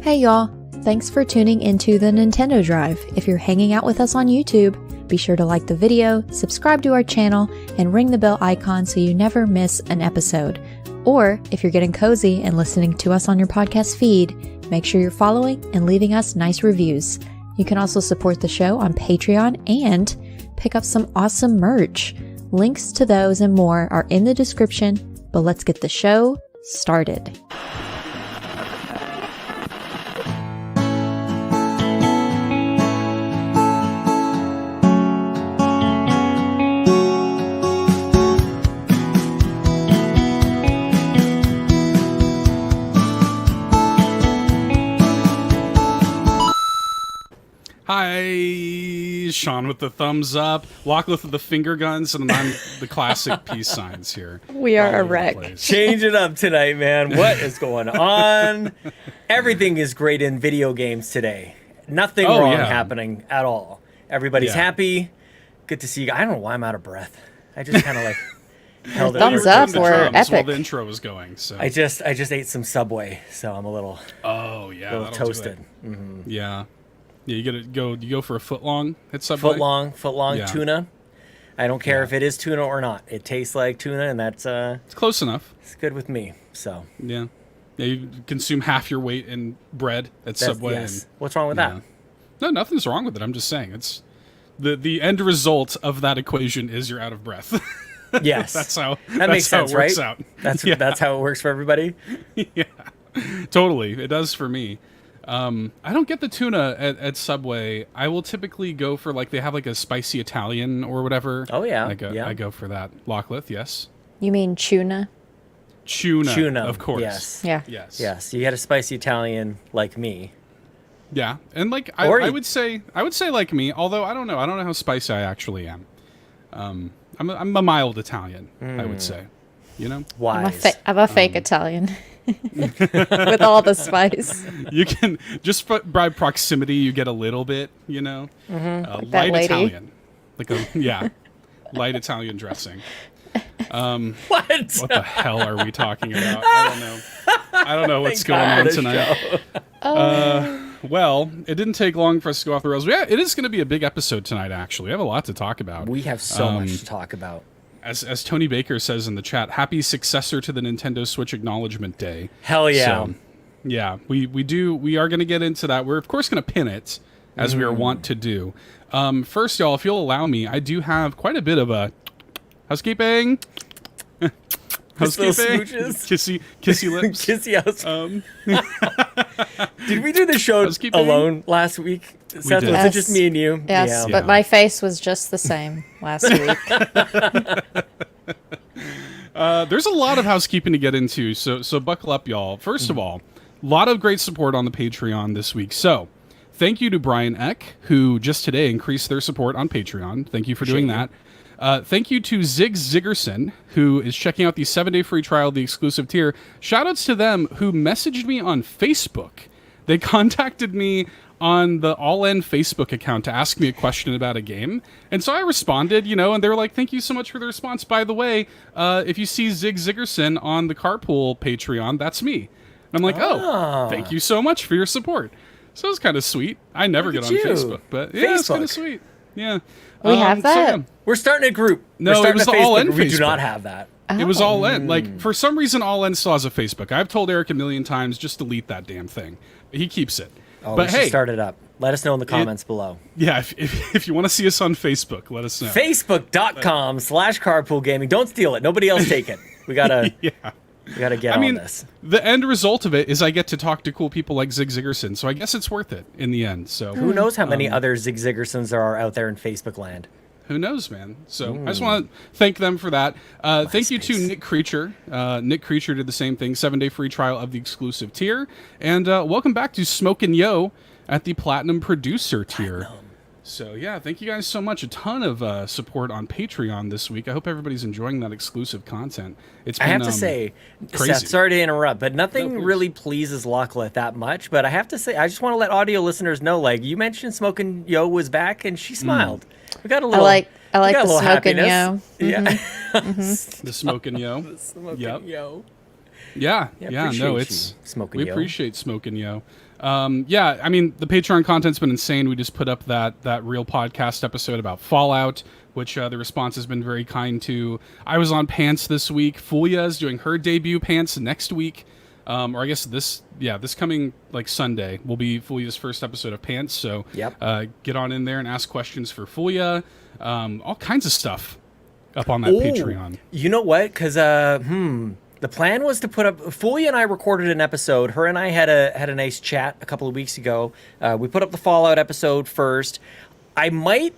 Hey y'all, thanks for tuning into the Nintendo Drive. If you're hanging out with us on YouTube, be sure to like the video, subscribe to our channel, and ring the bell icon so you never miss an episode. Or if you're getting cozy and listening to us on your podcast feed, make sure you're following and leaving us nice reviews. You can also support the show on Patreon and pick up some awesome merch. Links to those and more are in the description, but let's get the show started. Hi, Sean with the thumbs up, Lachlan with the finger guns, and I'm the classic peace signs here. We are a wreck. Change it up tonight, man. What is going on? Everything is great in video games today. Nothing wrong happening at all. Everybody's happy. Good to see you. I don't know why I'm out of breath. I just kind of like held it. Thumbs up or epic. While the intro was going. So I just ate some Subway, so I'm a little toasted. Mm-hmm. Yeah. Yeah, you go for a foot long at Subway. Foot long tuna. I don't care if it is tuna or not. It tastes like tuna, and that's it's close enough. It's good with me. So yeah, you consume half your weight in bread at Subway. Yes. What's wrong with that? No, nothing's wrong with it. I'm just saying it's the end result of that equation is you're out of breath. Yes, that makes sense, right? Out. That's how it works for everybody. Yeah, totally. It does for me. I don't get the tuna at Subway. I will typically go for they have a spicy Italian or whatever. Oh yeah, I go for that. Lachlan, yes. You mean tuna? Tuna, of course. Yes. Yeah. Yes. You had a spicy Italian like me. Yeah, and I would say like me. Although I don't know how spicy I actually am. I'm a mild Italian. I would say. You know. Wise. I'm a fake Italian. With all the spice. You can just by proximity you get a little bit, you know. Mm-hmm. Light Italian. Light Italian dressing. What the hell are we talking about? I don't know what's going on tonight. Well, it didn't take long for us to go off the rails. Yeah, it is going to be a big episode tonight, actually. We have a lot to talk about. We have so much to talk about. As Tony Baker says in the chat, happy successor to the Nintendo Switch Acknowledgement Day. Hell yeah. So, yeah, we are going to get into that. We're, of course, going to pin it, as we are wont to do. First, y'all, if you'll allow me, I do have quite a bit of a housekeeping. Housekeeping. Kissy lips. Kissy house. Did we do the show alone last week? Seth, was it just me and you? Yes, but my face was just the same last week. There's a lot of housekeeping to get into, so buckle up, y'all. First of all, a lot of great support on the Patreon this week. So thank you to Brian Eck, who just today increased their support on Patreon. Thank you for doing that. Thank you to Zig Ziggerson, who is checking out the 7-day free trial of the exclusive tier. Shoutouts to them who messaged me on Facebook. They contacted me on the All In Facebook account to ask me a question about a game. And so I responded, and they were like, thank you so much for the response. By the way, if you see Zig Ziggerson on the Carpool Patreon, that's me. And I'm like, oh, thank you so much for your support. So it was kind of sweet. I never get on Facebook, but yeah, it's kind of sweet. Yeah. We have that. So, yeah. We're starting a group. No, it was the All In Facebook. We do not have that. It was All In. For some reason, All In still has a Facebook. I've told Eric a million times, just delete that damn thing. He keeps it. Oh, but we should start it up. Let us know in the comments below. Yeah, if you want to see us on Facebook, let us know. Facebook.com/carpoolgaming. Don't steal it. Nobody else take it. We gotta we gotta get on this. The end result of it is I get to talk to cool people like Zig Ziggerson, so I guess it's worth it in the end. So who knows how many other Zig Ziggersons there are out there in Facebook land? Who knows, man? So I just want to thank them for that. Thank you to Nick Creature. Nick Creature did the same thing, 7-day free trial of the exclusive tier. And welcome back to Smokin Joe at the Platinum Producer tier. So yeah, thank you guys so much. A ton of support on Patreon this week. I hope everybody's enjoying that exclusive content. It's been, I have to say, crazy. Seth, sorry to interrupt, but nothing really pleases Lachlan that much. But I have to say, I just want to let audio listeners know, you mentioned Smokin Joe was back, and she smiled. We got a little. I like the Smokin Joe. Yeah. The Smokin Joe. The Smokin Joe. Yeah. We appreciate Smokin Joe. Yeah, I mean, the Patreon content's been insane. We just put up that real podcast episode about Fallout, which the response has been very kind to. I was on Pants this week. Fulia is doing her debut Pants next week. Or I guess this coming like Sunday will be Fulia's first episode of Pants. So get on in there and ask questions for Fulia. All kinds of stuff up on that Patreon. You know what? Because the plan was to put up. Fulia and I recorded an episode. Her and I had a nice chat a couple of weeks ago. We put up the Fallout episode first. I might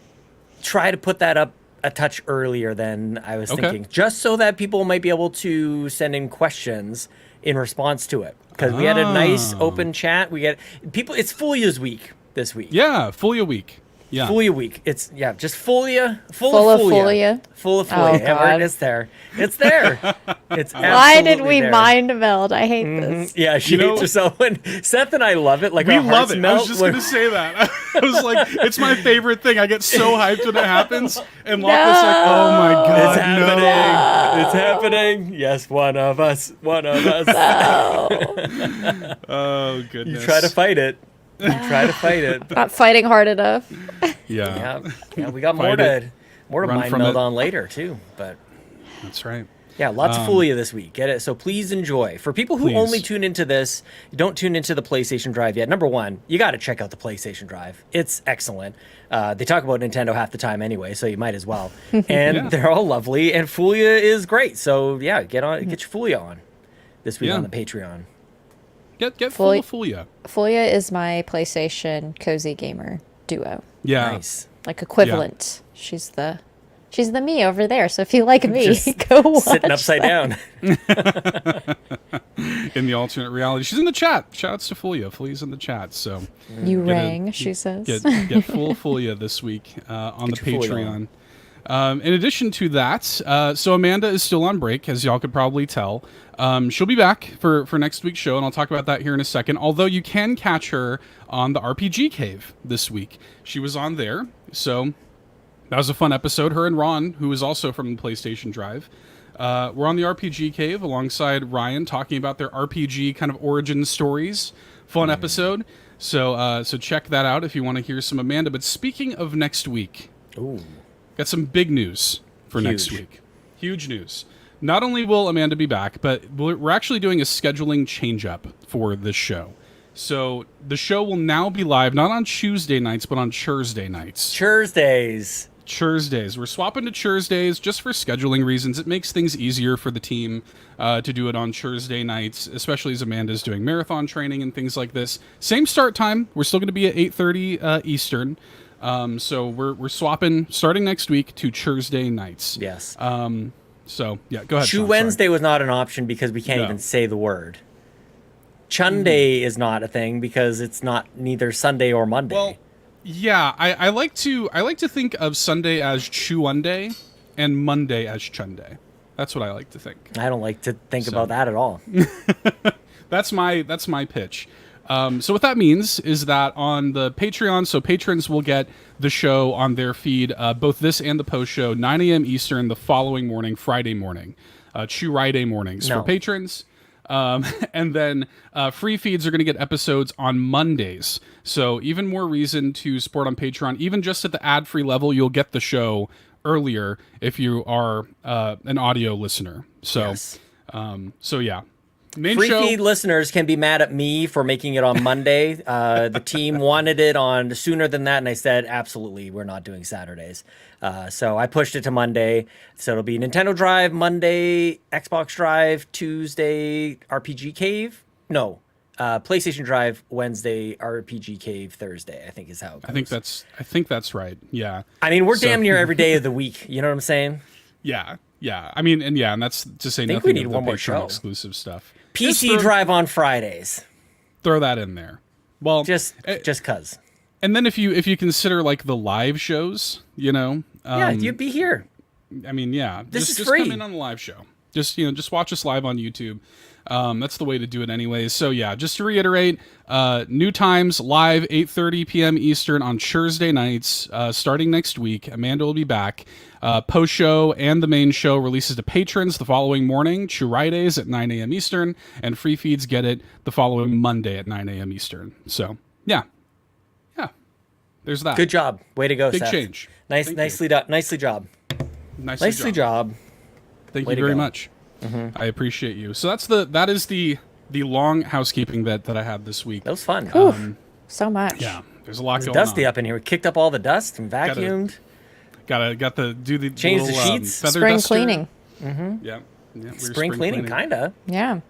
try to put that up a touch earlier than I was thinking, just so that people might be able to send in questions in response to it, because we had a nice open chat. We get people. It's Fulia's week this week. Yeah, Fulia week. Yeah, Fulia week. It's just Fulia, full of Fulia. Full of Fulia. Oh, God. It's there. It's there. It's Why did we there. mind meld? I hate this. Yeah, she hates herself. When Seth and I love it. Like we our love hearts it. melt I was just going to say that. I was like, it's my favorite thing. I get so hyped when it happens. And Locke's like, oh my God, it's happening. no. It's happening. Yes, one of us. One of us. No. Oh, goodness. You try to fight it. You try to fight it. Not fighting hard enough. Yeah, we got more to mind meld on later too. But that's right. Yeah, lots of Fulia this week. Get it? So please enjoy. For people who only tune into this, don't tune into the PlayStation Drive yet. Number one, you got to check out the PlayStation Drive. It's excellent. They talk about Nintendo half the time anyway, so you might as well. And they're all lovely, and Fulia is great. So yeah, get your Fulia on this week on the Patreon. Get full of Fulia. Fulia is my PlayStation cozy gamer duo. Yeah. Nice. Like equivalent. Yeah. She's the me over there. So if you like me, go watch sitting upside down. In the alternate reality. She's in the chat. Shoutouts to Fulia. Fulia's in the chat. So you rang, she says. Get full Fulia this week on the Patreon. In addition to that, so Amanda is still on break, as y'all could probably tell. She'll be back for next week's show, and I'll talk about that here in a second. Although you can catch her on the RPG Cave this week. She was on there, so that was a fun episode. Her and Ron, who is also from the PlayStation Drive, were on the RPG Cave alongside Ryan, talking about their RPG kind of origin stories. Fun episode. So check that out if you want to hear some Amanda. But speaking of next week, got some big news for next week. Huge news. Not only will Amanda be back, but we're actually doing a scheduling change-up for this show. So the show will now be live, not on Tuesday nights, but on Thursday nights. Thursdays. We're swapping to Thursdays just for scheduling reasons. It makes things easier for the team to do it on Thursday nights, especially as Amanda's doing marathon training and things like this. Same start time. We're still going to be at 8:30 Eastern. So we're swapping starting next week to Thursday nights. Yes. So yeah, go ahead. Shoe Wednesday was not an option because we can't even say the word. Chunday is not a thing because it's not neither Sunday or Monday. Well, yeah, I like to think of Sunday as Chuunday and Monday as Chunday. That's what I like to think. I don't like to think about that at all. That's my pitch. So what that means is that on the Patreon, so patrons will get the show on their feed, both this and the post show, 9 a.m. Eastern the following morning, Friday morning, Friday mornings for patrons. And then free feeds are going to get episodes on Mondays. So even more reason to support on Patreon. Even just at the ad-free level, you'll get the show earlier if you are an audio listener. So, so yeah. Free feed listeners can be mad at me for making it on Monday. The team wanted it on sooner than that, and I said, absolutely, we're not doing Saturdays. So I pushed it to Monday. So it'll be Nintendo Drive, Monday, Xbox Drive, Tuesday, RPG Cave. No, PlayStation Drive, Wednesday, RPG Cave, Thursday, I think is how it goes. I think that's right. Yeah. I mean, we're damn near every day of the week. You know what I'm saying? Yeah. Yeah. I mean, and that's to say nothing of the Patreon exclusive stuff. PC Drive on Fridays. Throw that in there. Well, just cuz. And then if you consider like the live shows, you know, yeah, you'd be here. I mean, yeah, this is just free. come in on the live show. Just watch us live on YouTube. That's the way to do it anyways. So yeah, just to reiterate, new times live 8:30 p.m. Eastern on Thursday nights, starting next week. Amanda will be back. Post show and the main show releases to patrons the following morning, Fridays at 9 a.m. Eastern, and free feeds get it the following Monday at 9 a.m. Eastern. So yeah, there's that. Good job, way to go, Big Seth. change. Nicely job. Nicely job. Thank you very much. I appreciate you. So that is the long housekeeping that I had this week. That was fun. So much. Yeah, there's a lot going dusty on. up in here. We kicked up all the dust and vacuumed. Got to do the change little, the sheets. feather Spring duster. cleaning. Yeah. Spring cleaning, kinda. Yeah.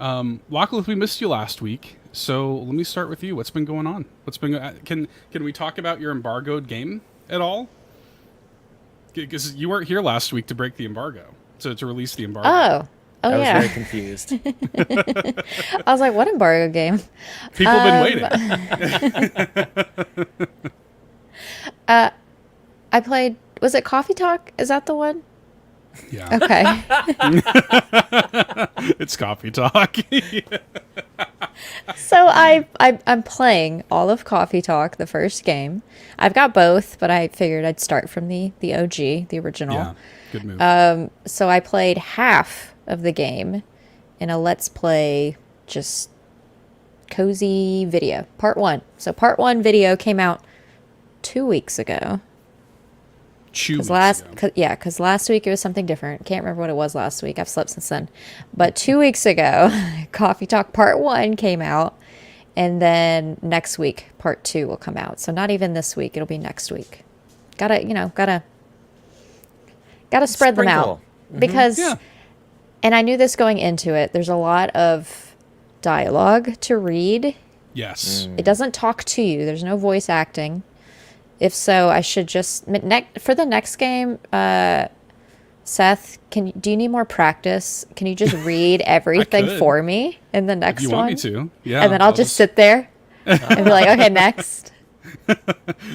Lachlan, we missed you last week, so let me start with you. What's been going on? Can we talk about your embargoed game at all? Because you weren't here last week to break the embargo, to release the embargo. Oh, I yeah. was very confused. I was like, what embargo game? People have been waiting. I played, was it Coffee Talk? Is that the one? Yeah. Okay. It's Coffee Talk. So I'm playing all of Coffee Talk, the first game. I've got both, but I figured I'd start from the OG, the original. Yeah, good move. So I played half of the game in a Let's Play, just cozy video, part 1. So part 1 video came out 2 weeks ago. Because last week it was something different. Can't remember what it was last week. I've slept since then. But 2 weeks ago, Coffee Talk Part 1 came out. And then next week, Part 2 will come out. So not even this week. It'll be next week. Gotta spread them out. Because, and I knew this going into it, there's a lot of dialogue to read. Yes. It doesn't talk to you. There's no voice acting. If so, I should just for the next game, Seth, do you need more practice? Can you just read everything for me in the next one? If you want me to, yeah. And then I'll just sit there and be like, okay, next.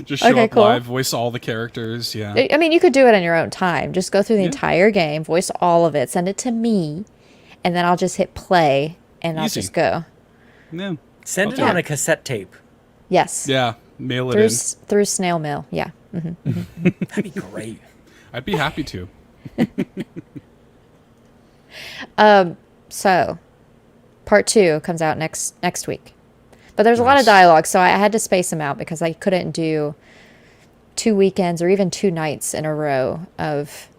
Just show up live, voice all the characters. Yeah. I mean, you could do it on your own time. Just go through the entire game, voice all of it, send it to me, and then I'll just hit play and I'll just go. Yeah. Send it on a cassette tape. Yes. Yeah. Mail it in. Through snail mail. Yeah. That'd be great. I'd be happy to. So part 2 comes out next week. But there's a lot of dialogue, so I had to space them out because I couldn't do 2 weekends or even 2 nights in a row of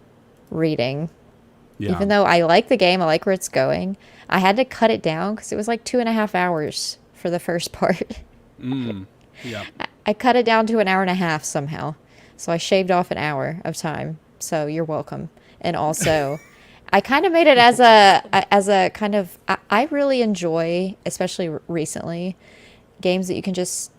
reading. Yeah. Even though I like the game, I like where it's going, I had to cut it down because it was like 2.5 hours for the first part. Yeah. I cut it down to an hour and a half somehow. So I shaved off an hour of time. So you're welcome. And also, I kind of made it as a kind of, I really enjoy, especially recently, games that you can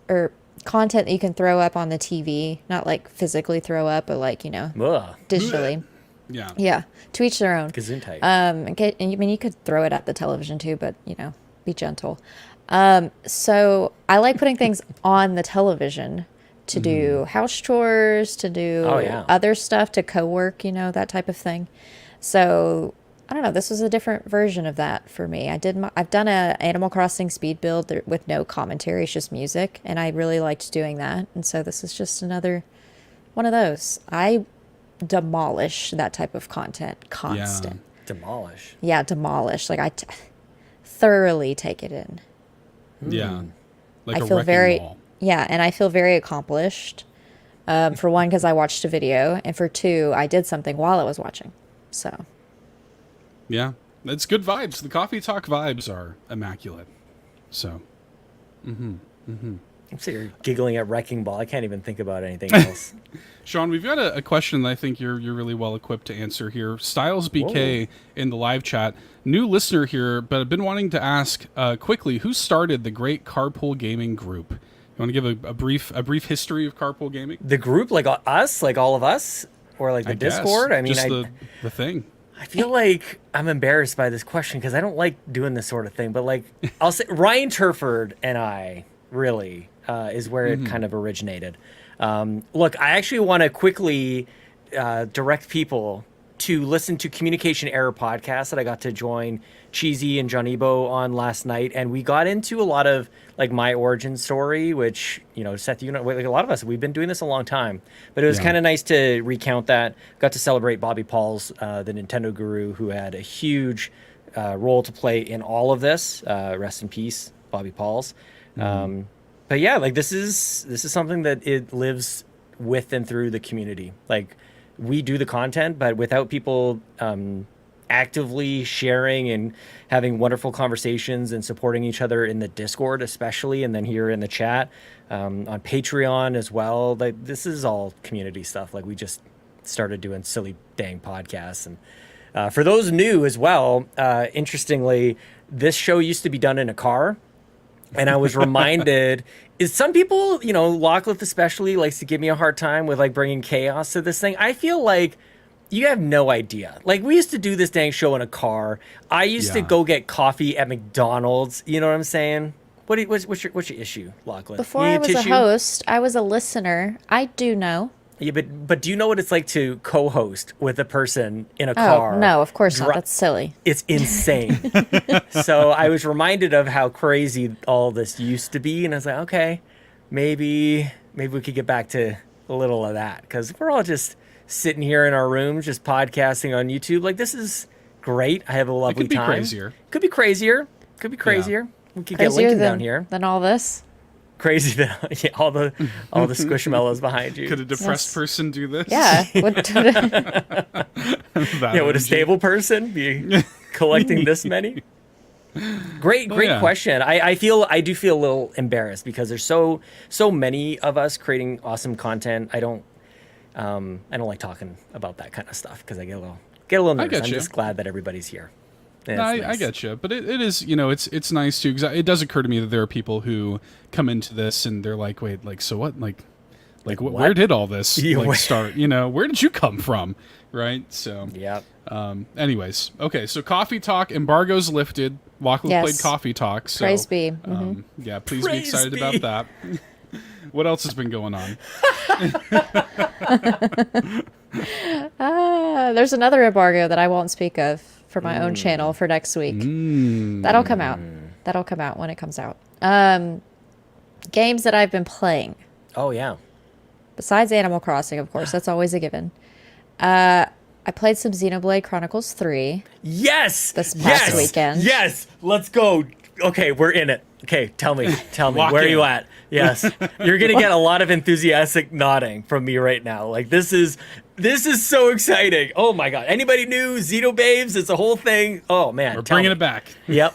or content that you can throw up on the TV, not like physically throw up, but like, digitally. Yeah. Yeah. To each their own. Gesundheit. I mean, you could throw it at the television too, but be gentle. So I like putting things on the television to do house chores, to do other stuff, to co-work, that type of thing. So I don't know. This was a different version of that for me. I've done a Animal Crossing speed build with no commentary. It's just music. And I really liked doing that. And so this is just another one of those. I demolish that type of content constant. Yeah. Demolish. Yeah. Demolish. Like I thoroughly take it in. Yeah. Like I a feel wrecking very, ball. Yeah, and I feel very accomplished. For one, because I watched a video, and for 2, I did something while I was watching. So. Yeah, it's good vibes. The Coffee Talk vibes are immaculate. So. I'm sitting here giggling at Wrecking Ball. I can't even think about anything else. Sean, we've got a question that I think you're really well equipped to answer here. Styles BK in the live chat, new listener here, but I've been wanting to ask quickly, who started the great Carpool Gaming group? You want to give a brief history of Carpool Gaming? The group, like us, like all of us, or like the Discord? I mean, just the thing. I feel like I'm embarrassed by this question because I don't like doing this sort of thing. But like, I'll say Ryan Turford and I really is where it kind of originated. Look, I actually want to quickly direct people to listen to Communication Error podcast that I got to join Cheesy and John Ebo on last night, and we got into a lot of like my origin story, which, you know, Seth, you know, like a lot of us, we've been doing this a long time, but it was kind of nice to recount that. Got to celebrate Bobby Pauls, the Nintendo guru, who had a huge role to play in all of this. Rest in peace, Bobby Pauls. But yeah, like this is something that it lives with and through the community. Like, we do the content, but without people actively sharing and having wonderful conversations and supporting each other in the Discord, especially, and then here in the chat, on Patreon as well. Like, this is all community stuff. Like, we just started doing silly dang podcasts. And for those new as well, interestingly, this show used to be done in a car. And I was reminded, is some people, you know, Lachlan especially likes to give me a hard time with like bringing chaos to this thing. I feel like you have no idea. Like, we used to do this dang show in a car. I used to go get coffee at McDonald's. You know what I'm saying? What's your issue, Lachlan? Before I was a host, I was a listener. I do know. Yeah, but do you know what it's like to co-host with a person in a car? No, of course not. That's silly. It's insane. So I was reminded of how crazy all this used to be, and I was like, okay, maybe we could get back to a little of that, because we're all just sitting here in our rooms, just podcasting on YouTube. Like, this is great. I have a lovely time. Could be crazier. Yeah. We could get Lincoln down here than all this. Crazy that all the squishmallows behind you. Could a depressed person do this? Yeah. Would a stable person be collecting this many? Great question. I do feel a little embarrassed because there's so many of us creating awesome content. I don't like talking about that kind of stuff because I get a little nervous. I'm just glad that everybody's here. No, nice. I get you, but it is, you know, it's nice too, because it does occur to me that there are people who come into this and they're like, wait, like, so what, like what? Where did all this start? You know, where did you come from, right? So yeah. Anyways, okay, so Coffee Talk embargo's lifted. Lachlan played Coffee Talk. So, praise be. Yeah, please be excited about that. What else has been going on? There's another embargo that I won't speak of for my own channel for next week. That'll come out. That'll come out when it comes out. Games that I've been playing. Oh, yeah. Besides Animal Crossing, of course. That's always a given. I played some Xenoblade Chronicles 3. Yes! This past weekend. Yes! Let's go. Okay, we're in it. Okay, tell me. Where are you at? Yes. You're going to get a lot of enthusiastic nodding from me right now. Like, this is so exciting. Oh my God. Anybody new? Xenobabes? It's a whole thing. Oh man. We're bringing it back. Yep.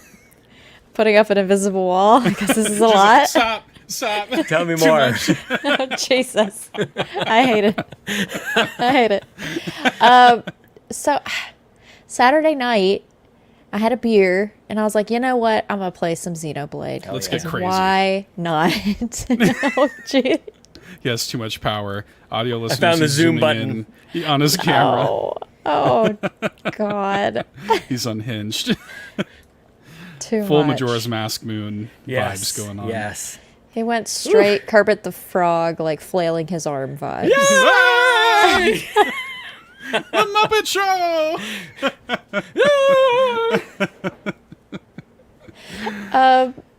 Putting up an invisible wall because this is a lot. Stop. Tell me more. Jesus. I hate it. So Saturday night, I had a beer, and I was like, you know what? I'm going to play some Xenoblade. Let's get crazy. Why not? Oh, gee. He has too much power. Audio listeners. I found the zoom button on his camera. Oh God. He's unhinged. Too Full much. Majora's Mask Moon vibes going on. Yes. He went straight Kermit the Frog, like flailing his arm vibes. Yay! The Muppet Show!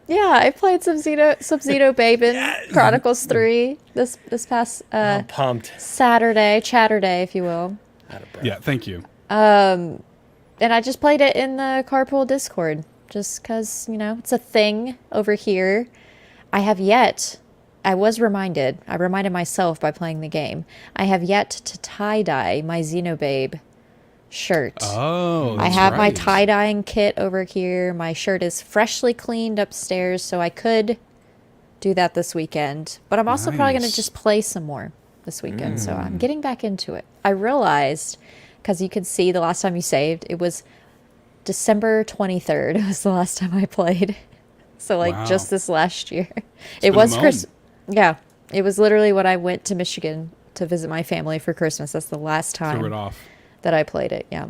Yeah, I played some Xenobabes Chronicles 3 this past I'm pumped. Chatterday, if you will. Yeah, thank you. And I just played it in the Carpool Discord, just because, you know, it's a thing over here. I reminded myself by playing the game, I have yet to tie-dye my Xenobabe shirt. Oh, I have my tie-dyeing kit over here. My shirt is freshly cleaned upstairs, so I could do that this weekend. But I'm also probably going to just play some more this weekend, so I'm getting back into it. I realized, because you can see the last time you saved, it was December 23rd was the last time I played. So, like, just this last year. It was Christmas. Yeah. It was literally when I went to Michigan to visit my family for Christmas. That's the last time Threw it off. that I played it, yeah.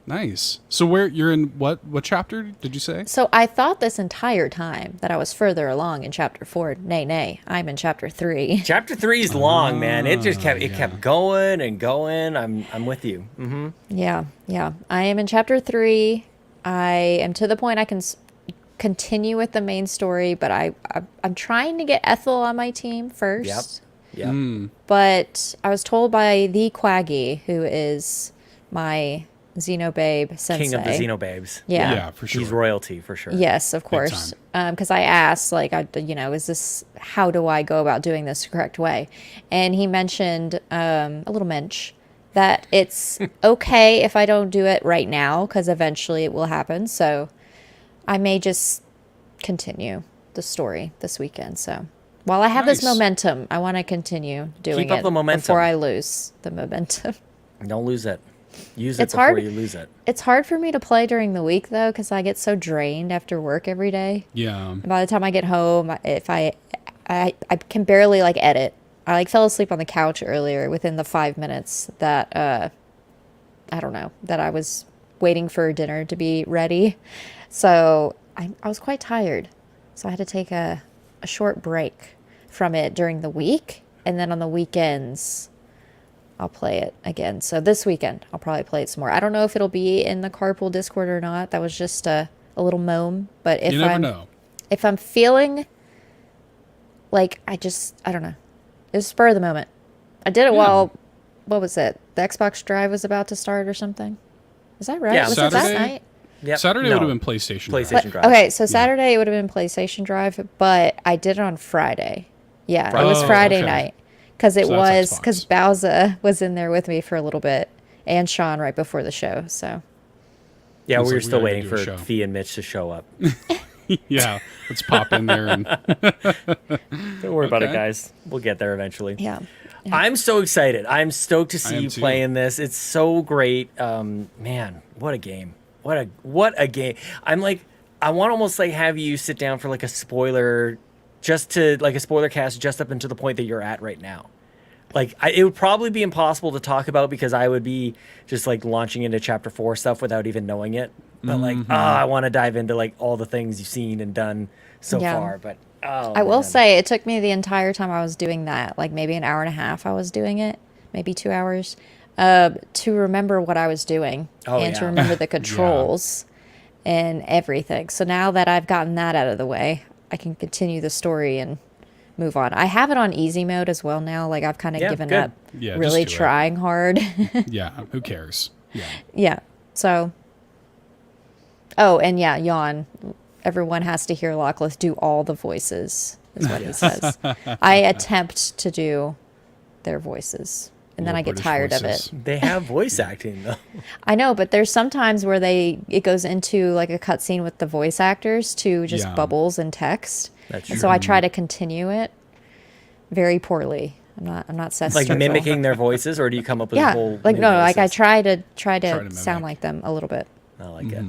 Nice. So where you're in what chapter did you say? So I thought this entire time that I was further along in chapter 4. Nay, I'm in chapter 3. Chapter 3 is long, man. It just kept going and going. I'm with you. Mm-hmm. Yeah. I am in chapter 3. I am to the point I can continue with the main story, but I'm trying to get Ethel on my team first. Yep. But I was told by the Quaggy, who is my Xenobabe sensei. King of the Xenobabes. Yeah, for sure. He's royalty for sure. Yes, of course. Because I asked, like, how do I go about doing this the correct way? And he mentioned a little mensch that it's okay if I don't do it right now, because eventually it will happen. So I may just continue the story this weekend. So while I have this momentum, I want to continue doing Keep up it the momentum before I lose the momentum. Don't lose it. Use it before you lose it. It's hard for me to play during the week, though, because I get so drained after work every day. Yeah. And by the time I get home, if I can barely, like, edit. I, like, fell asleep on the couch earlier within the 5 minutes that, I don't know, that I was waiting for dinner to be ready. So I was quite tired. So I had to take a short break from it during the week. And then on the weekends, I'll play it again. So this weekend, I'll probably play it some more. I don't know if it'll be in the Carpool Discord or not. That was just a little moan. But if you never know. If I'm feeling like I don't know. It was spur of the moment. I did it while, what was it? The Xbox Drive was about to start or something. Is that right? Yeah, was Saturday? it that night? Yep. Saturday would have been PlayStation Drive. Okay, so Saturday it would have been PlayStation Drive, but I did it on Friday. Yeah, it was Friday night. Because Bowser was in there with me for a little bit, and Sean right before the show. So yeah, we were we still gotta waiting do for a show. Fee and Mitch to show up. Yeah, let's pop in there and Don't worry about it, guys. We'll get there eventually. yeah. I'm so excited. I'm stoked to see you playing this. It's so great. Man, what a game. What a game. I'm like, I want to almost like have you sit down for like a spoiler, just to like a spoiler cast just up into the point that you're at right now. Like it would probably be impossible to talk about because I would be just like launching into chapter 4 stuff without even knowing it. But like, I want to dive into like all the things you've seen and done so far. But I will say it took me the entire time I was doing that, like maybe an hour and a half I was doing it, maybe 2 hours, to remember what I was doing and to remember the controls and everything. So now that I've gotten that out of the way, I can continue the story and move on. I have it on easy mode as well now. Like I've kind of given up really trying hard. yeah, who cares? Yeah. Yeah. So. Oh, and yeah, yawn. Everyone has to hear Lockless do all the voices, is what he says. I attempt to do their voices, and then I get British tired voices. of it. they have voice acting though. I know, but there's sometimes where it goes into like a cutscene with the voice actors to just bubbles and text. That's and true. so I try to continue it very poorly. I'm not Like mimicking their voices, or do you come up with a whole like new no, like I voices? try to mimic. sound like them a little bit. I like it.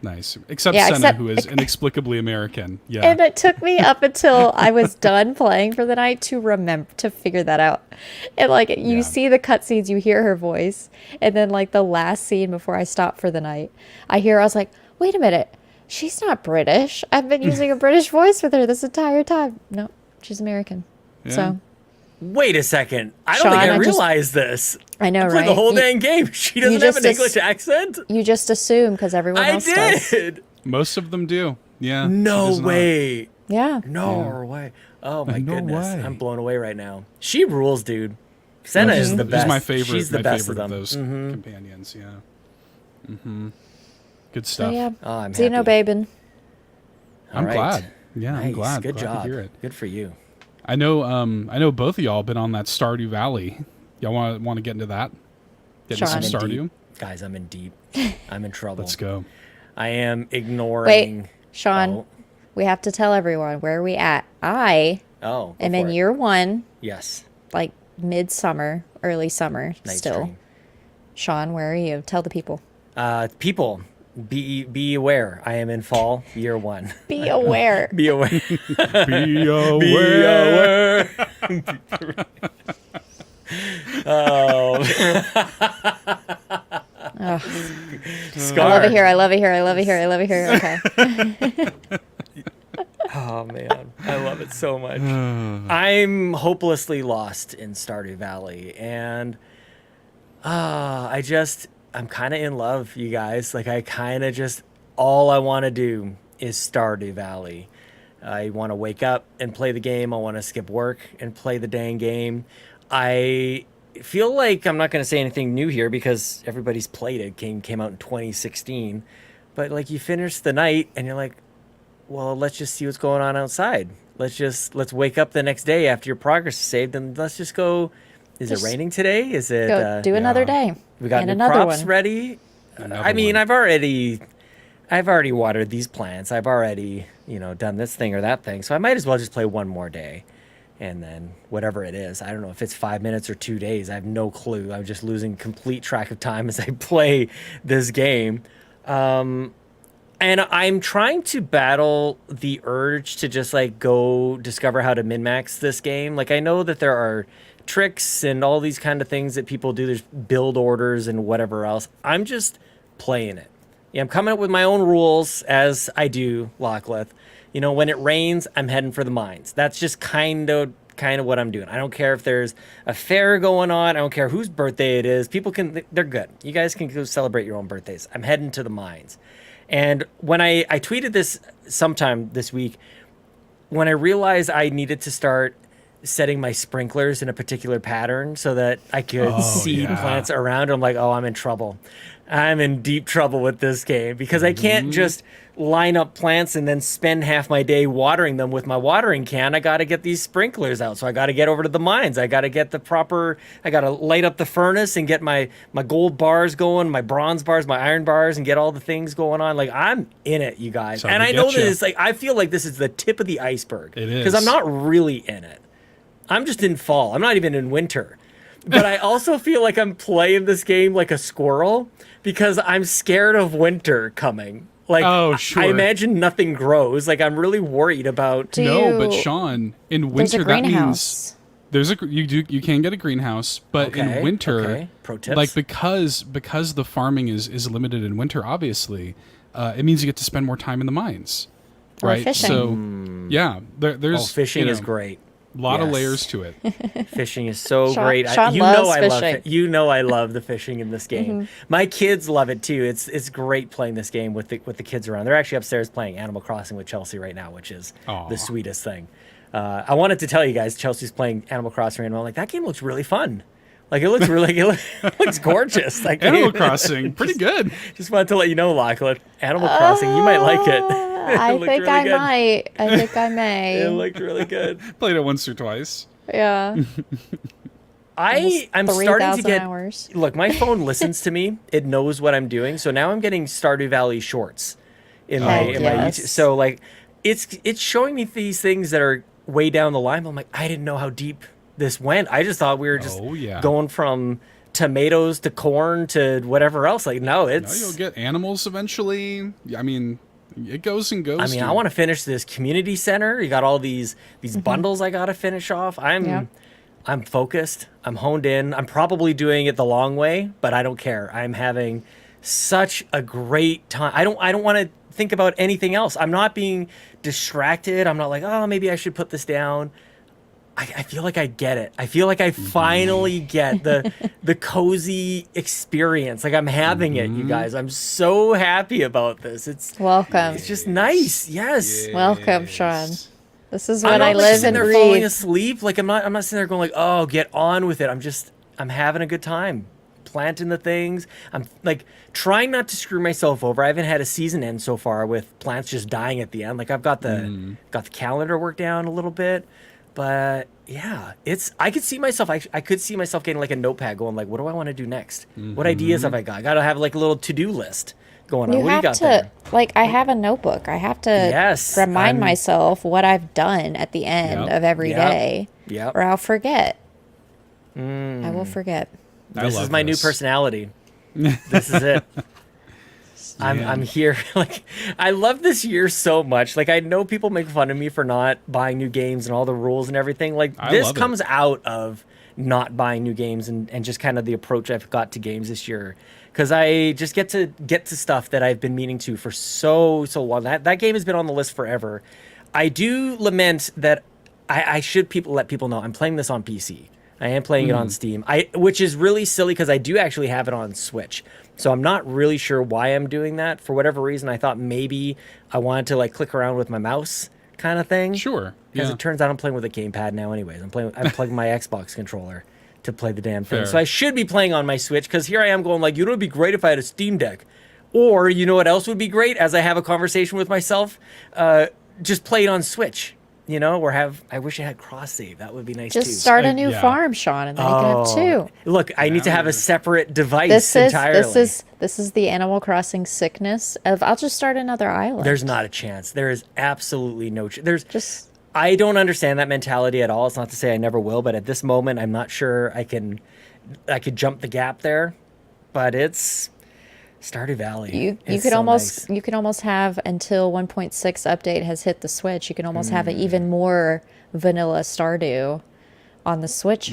Nice. Except Senna, who is inexplicably American. Yeah. And it took me up until I was done playing for the night to figure that out. And like you see the cutscenes, you hear her voice, and then like the last scene before I stopped for the night, I was like, wait a minute, she's not British. I've been using a British voice with her this entire time. No, she's American. Yeah. So Wait a second. I don't Sean, think I realized this. I know, I played right? the whole dang game. She doesn't have an English accent. You just assume because everyone else does. did. Most of them do. Yeah. No She does not. way. Yeah. No way. Oh my No goodness. way. I'm blown away right now. She rules, dude. Senna is the best. She's my favorite. She's the my best favorite of them. those companions. Yeah. Good So stuff. yeah. Oh, I'm happy. Xenobabes. I'm All right. glad. Yeah, I'm Nice. glad. Good glad job. to hear it. Good for you. I know both of y'all have been on that Stardew Valley. Y'all want to get into that? Get into some Sean. Stardew? Guys, I'm in deep. I'm in trouble. Let's go. I am ignoring. Wait, Sean, Oh. we have to tell everyone where are we at. I Oh. am go in for it. year 1, Yes. like midsummer, early summer Night still. stream. Sean, where are you? Tell the people. People, be aware. I am in fall, year 1. Be aware. Be aware. Be aware. Be aware. Oh. I love it here. I love it here. I love it here. I love it here. Okay. Oh man, I love it so much. I'm hopelessly lost in Stardew Valley, and I'm kind of in love, you guys. Like, I kind of just, all I want to do is Stardew Valley. I want to wake up and play the game. I want to skip work and play the dang game. I feel like I'm not going to say anything new here because everybody's played it. Game came out in 2016. But, like, you finish the night and you're like, well, let's just see what's going on outside. Let's wake up the next day after your progress is saved and let's just go. Is it raining today? Is it go do another day? We got new another crops one ready. I mean, I've already watered these plants. I've already, done this thing or that thing. So I might as well just play one more day. And then whatever it is, I don't know if it's 5 minutes or 2 days. I have no clue. I'm just losing complete track of time as I play this game. And I'm trying to battle the urge to just like go discover how to min-max this game. Like, I know that there are tricks and all these kind of things that people do. There's build orders and whatever else. I'm just playing it. Yeah, I'm coming up with my own rules as I do, Lachlan. When it rains, I'm heading for the mines. That's just kind of what I'm doing. I don't care if there's a fair going on. I don't care whose birthday it is. They're good. You guys can go celebrate your own birthdays. I'm heading to the mines. And when I tweeted this sometime this week, when I realized I needed to start setting my sprinklers in a particular pattern so that I could seed plants around, I'm like, oh, I'm in trouble. I'm in deep trouble with this game because I can't just line up plants and then spend half my day watering them with my watering can. I got to get these sprinklers out. So I got to get over to the mines. I got to get I got to light up the furnace and get my gold bars going, my bronze bars, my iron bars, and get all the things going on. Like, I'm in it, you guys. And I know that it's like, I feel like this is the tip of the iceberg. It is. Because I'm not really in it. I'm just in fall. I'm not even in winter. But I also feel like I'm playing this game like a squirrel because I'm scared of winter coming. Like, oh, sure. I imagine nothing grows. Like, I'm really worried about. But Sean, in winter that means you can get a greenhouse, but in winter, pro tips. Like because the farming is limited in winter, obviously, it means you get to spend more time in the mines, right? Fishing. So yeah, there's fishing is great. A lot of layers to it. Fishing is so great. Sean loves fishing. I love the fishing in this game. My kids love it too. It's great playing this game with the kids around. They're actually upstairs playing Animal Crossing with Chelsea right now, which is the sweetest thing. I wanted to tell you guys, Chelsea's playing Animal Crossing and I'm like, that game looks really fun. Like, it looks really, it looks gorgeous. Like, Animal Crossing, pretty good. Just wanted to let you know, Lachlan, Animal Crossing, you might like it. I think I might. I think I may. It looked really good. Played it once or twice. Yeah. I'm starting to get hours. Look, my phone listens to me. It knows what I'm doing. So now I'm getting Stardew Valley shorts in my YouTube. So like it's showing me these things that are way down the line. But I'm like, I didn't know how deep this went. I just thought we were just going from tomatoes to corn to whatever else. Like, no, you'll get animals eventually. I mean, it goes and goes. I mean, I want to finish this community center. You got all these bundles I got to finish off. I'm focused. I'm honed in. I'm probably doing it the long way, but I don't care. I'm having such a great time. I don't want to think about anything else. I'm not being distracted. I'm not like, oh, maybe I should put this down. I feel like I get it. I feel like I finally get the cozy experience. Like, I'm having it, you guys. I'm so happy about this. Welcome. It's just nice. Yes. Welcome, Sean. This is what I live and breathe. I'm not sitting there falling asleep. Like, I'm not sitting there going like, oh, get on with it. I'm having a good time. Planting the things. I'm like trying not to screw myself over. I haven't had a season end so far with plants just dying at the end. Like, I've got the calendar worked down a little bit. But yeah, I could see myself. I could see myself getting like a notepad going like, what do I want to do next? What ideas have I got? I got to have like a little to-do list going on. What do you got there? Like, I have a notebook. I have to remind myself what I've done at the end of every day, or I'll forget. I will forget. This is my new personality. This is it. I'm here. Like, I love this year so much. Like, I know people make fun of me for not buying new games and all the rules and everything. Like, this comes out of not buying new games and just kind of the approach I've got to games this year. Because I just get to stuff that I've been meaning to for so long. That game has been on the list forever. I do lament that I should let people know I'm playing this on PC. I am playing it on Steam, which is really silly because I do actually have it on Switch. So I'm not really sure why I'm doing that. For whatever reason, I thought maybe I wanted to like click around with my mouse kind of thing. Sure. Because Yeah. it turns out I'm playing with a gamepad now anyways. I'm plugging my Xbox controller to play the damn thing. Fair. So I should be playing on my Switch because here I am going like, you know, it'd be great if I had a Steam Deck. Or you know what else would be great as I have a conversation with myself? Just play it on Switch. You know, I wish I had cross save. That would be nice too. Just start a new farm, Sean, and then you can have two. Look, I need to have a separate device entirely. This is the Animal Crossing sickness of I'll just start another island. There's not a chance. There is absolutely no chance. I don't understand that mentality at all. It's not to say I never will, but at this moment, I'm not sure I could jump the gap there. But it's Stardew Valley. You could almost have until 1.6 update has hit the Switch. You can almost have an even more vanilla Stardew on the Switch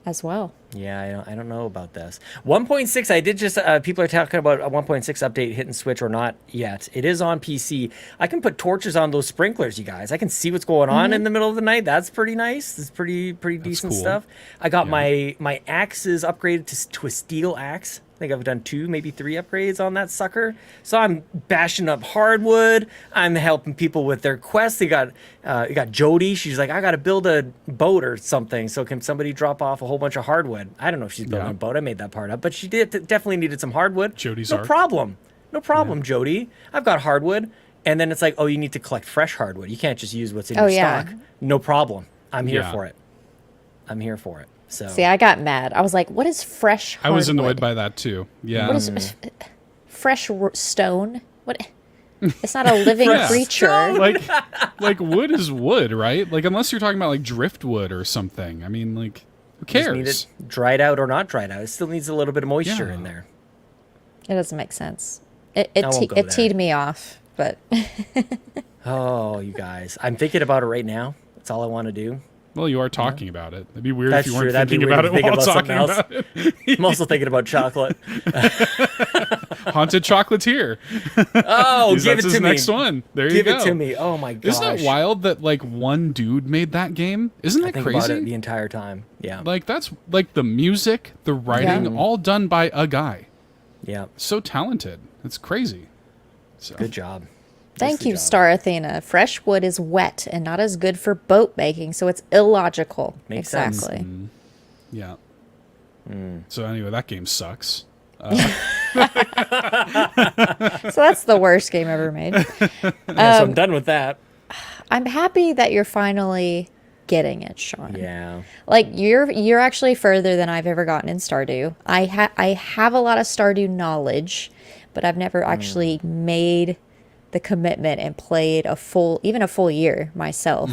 as well. Yeah, I don't know about this. 1.6, I did just, people are talking about a 1.6 update hitting Switch or not yet. It is on PC. I can put torches on those sprinklers, you guys. I can see what's going on in the middle of the night. That's pretty nice. It's pretty decent cool. stuff. I got my axes upgraded to a steel axe. I think I've done 2, maybe 3 upgrades on that sucker. So I'm bashing up hardwood. I'm helping people with their quests. You got Jody. She's like, I got to build a boat or something. So can somebody drop off a whole bunch of hardwood? I don't know if she's building a boat. I made that part up. But she definitely needed some hardwood. Jody's No art. problem. No problem, Jody. I've got hardwood. And then it's like, oh, you need to collect fresh hardwood. You can't just use what's in your stock. No problem. I'm here for it. I'm here for it. So. See, I got mad. I was like, what is fresh hardwood? I was annoyed by that too. Yeah. What is fresh stone? What? It's not a living creature. Like wood is wood, right? Like unless you're talking about like driftwood or something. I mean, like who cares? Just need it dried out or not dried out. It still needs a little bit of moisture in there. It doesn't make sense. It teed me off, but. Oh, you guys. I'm thinking about it right now. That's all I want to do. Well, you are talking about it. It'd be weird That's if you weren't true. thinking about it while talking about it. I'm also thinking about chocolate. Haunted Chocolatier. Oh, give it to me. Next one. There you go. Give it to me. Oh my gosh. Isn't it wild that like one dude made that game? Isn't that crazy? About it the entire time. Yeah. Like that's like the music, the writing, all done by a guy. Yeah. So talented. It's crazy. So. Good job. Thank you, Star Athena. Fresh wood is wet and not as good for boat making, so it's illogical. Makes sense. Yeah. So anyway, that game sucks. So that's the worst game ever made. So I'm done with that. I'm happy that you're finally getting it, Sean. Yeah. Like you're actually further than I've ever gotten in Stardew. I have a lot of Stardew knowledge, but I've never actually made the commitment and played a full year myself.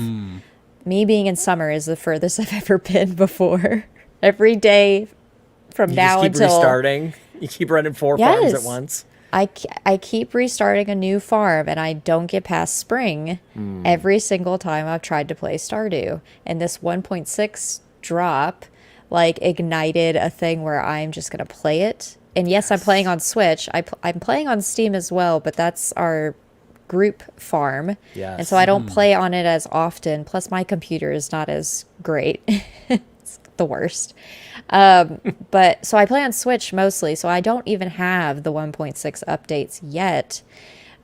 Me being in summer is the furthest I've ever been before. Every day from now until restarting. You keep running 4 farms at once. I keep restarting a new farm and I don't get past spring every single time I've tried to play Stardew. And this 1.6 drop like ignited a thing where I'm just going to play it. And yes, I'm playing on Switch. I'm playing on Steam as well, but that's our group farm. Yes. And so I don't play on it as often. Plus my computer is not as great. It's the worst. But so I play on Switch mostly. So I don't even have the 1.6 updates yet,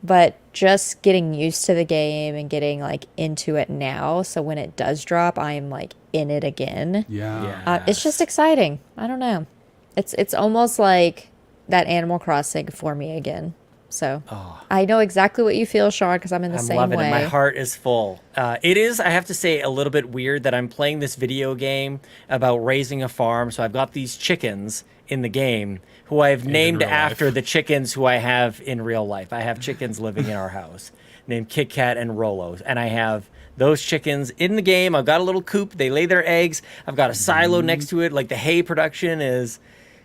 but just getting used to the game and getting like into it now. So when it does drop, I'm like in it again. Yeah. It's just exciting. I don't know. It's almost like that Animal Crossing for me again. So I know exactly what you feel, Sean, because I'm in the same way. I'm loving it. My heart is full. It is, I have to say, a little bit weird that I'm playing this video game about raising a farm. So I've got these chickens in the game who I've named after the chickens who I have in real life. I have chickens living in our house named Kit Kat and Rolo. And I have those chickens in the game. I've got a little coop. They lay their eggs. I've got a silo next to it. Like the hay production is...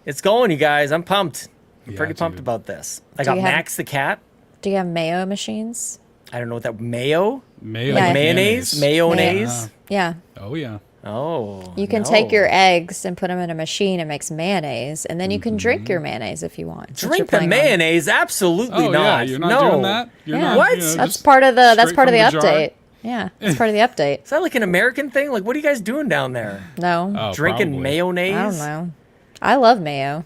It's going, you guys. I'm pumped. I'm pretty pumped about this. I got Max the cat. Do you have mayo machines? I don't know what that... Mayo? Mayo. Like mayonnaise? Mayonnaise? Yeah. Oh, yeah. Oh, You can take your eggs and put them in a machine. It makes mayonnaise, and then you can drink your mayonnaise if you want. Drink the mayonnaise? Absolutely not. Yeah, you're not doing that. You're not, what? That's part of the update. Yeah, that's part of the update. Is that like an American thing? Like, what are you guys doing down there? No, Drinking probably. mayonnaise? I don't know. I love mayo.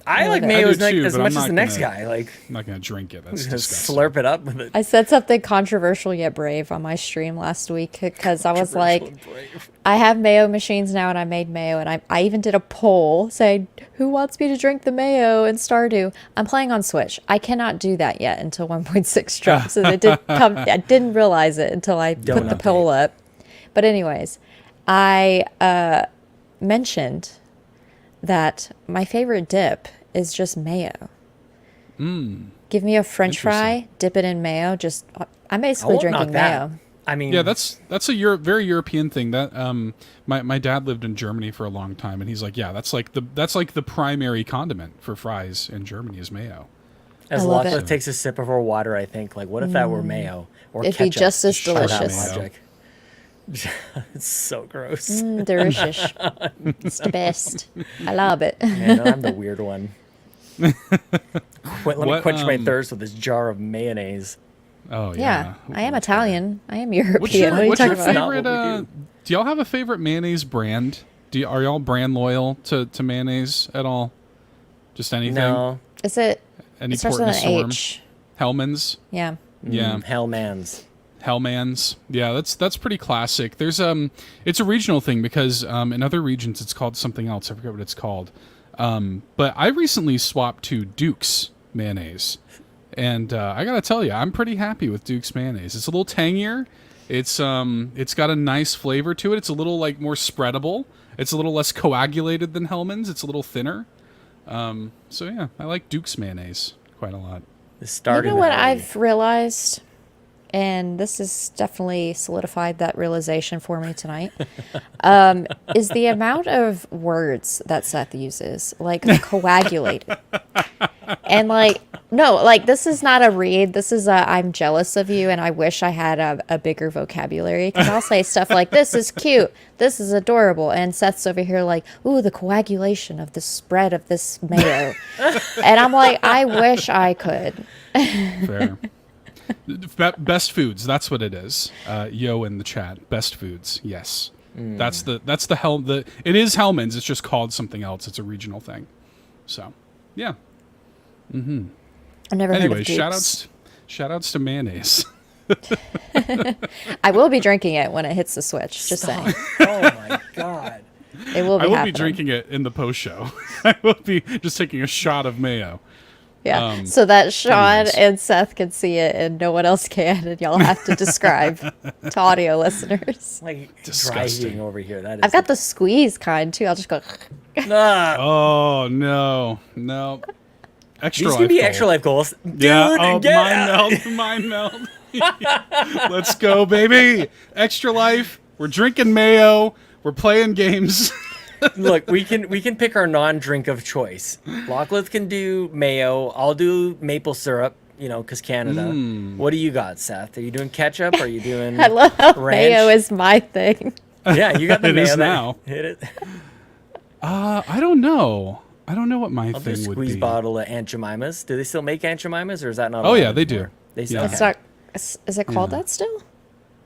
I like mayo as too, much as the next guy. Like, I'm not gonna drink it. That's just disgusting. slurp it up with it. I said something controversial yet brave on my stream last week because I was like, I have mayo machines now, and I made mayo, and I even did a poll saying who wants me to drink the mayo in Stardew. I'm playing on Switch. I cannot do that yet until 1.6 drops, and it did come. I didn't realize it until I put the poll up. But anyways, I mentioned that my favorite dip is just mayo. Give me a French fry, dip it in mayo. I'm basically drinking mayo. I mean, yeah, that's a very European thing. That my dad lived in Germany for a long time, and he's like, yeah, that's like the primary condiment for fries in Germany is mayo. As Lachlan takes a sip of her water, I think, like, what if that were mayo or It'd ketchup? be just as delicious. It's so gross. Delicious. It's the best. I love it. Man, I'm the weird one. Let me quench my thirst with this jar of mayonnaise. Oh Yeah, I am Italian. I am European. What's your talking about? favorite? Do y'all have a favorite mayonnaise brand? Are y'all brand loyal to mayonnaise at all? Just anything? No. Is it? Any It starts port with in a an storm? H. Hellman's. Yeah. Yeah. Hellman's. Hellman's. Yeah, that's pretty classic. There's it's a regional thing because in other regions it's called something else. I forget what it's called. But I recently swapped to Duke's mayonnaise, and I gotta tell you, I'm pretty happy with Duke's mayonnaise. It's a little tangier. It's got a nice flavor to it. It's a little like more spreadable. It's a little less coagulated than Hellman's. It's a little thinner. So yeah, I like Duke's mayonnaise quite a lot. You know what I've realized, and this has definitely solidified that realization for me tonight, is the amount of words that Seth uses, like coagulated. And like, no, like this is not a read. This is I'm jealous of you and I wish I had a bigger vocabulary. Because I'll say stuff like, this is cute, this is adorable. And Seth's over here like, ooh, the coagulation of the spread of this mayo. And I'm like, I wish I could. Fair. Best foods, that's what it is. Yo in the chat, best foods, yes. That's the it is Hellman's, it's just called something else. It's a regional thing. So, yeah. Mm-hmm. I've never heard of Dukes. Shout outs to mayonnaise. I will be drinking it when it hits the Switch. Just saying. Oh my god! It will be. I will happening. be drinking it in the post show. I will be just taking a shot of mayo. Yeah, so that Sean and Seth can see it and no one else can, and y'all have to describe to audio listeners. Like disgusting dry over here. That is. I've got the squeeze kind too. I'll just go. Oh no. Extra These life can be goal. extra life goals. Dude, Yeah. get Mind melt. Let's go, baby. Extra life. We're drinking mayo. We're playing games. Look, we can pick our non-drink of choice. Lachlan can do mayo. I'll do maple syrup. You know, because Canada. What do you got, Seth? Are you doing ketchup? Are you doing? I love how ranch? mayo is my thing. Yeah, you got the It mayo is that- now. Hit it. I don't know. I don't know what my I'll do a thing would squeeze be. bottle of Aunt Jemima's. Do they still make Aunt Jemima's, or is that not? Oh, allowed yeah, they do. anymore? They still. Yeah. It's not. Is it called that still?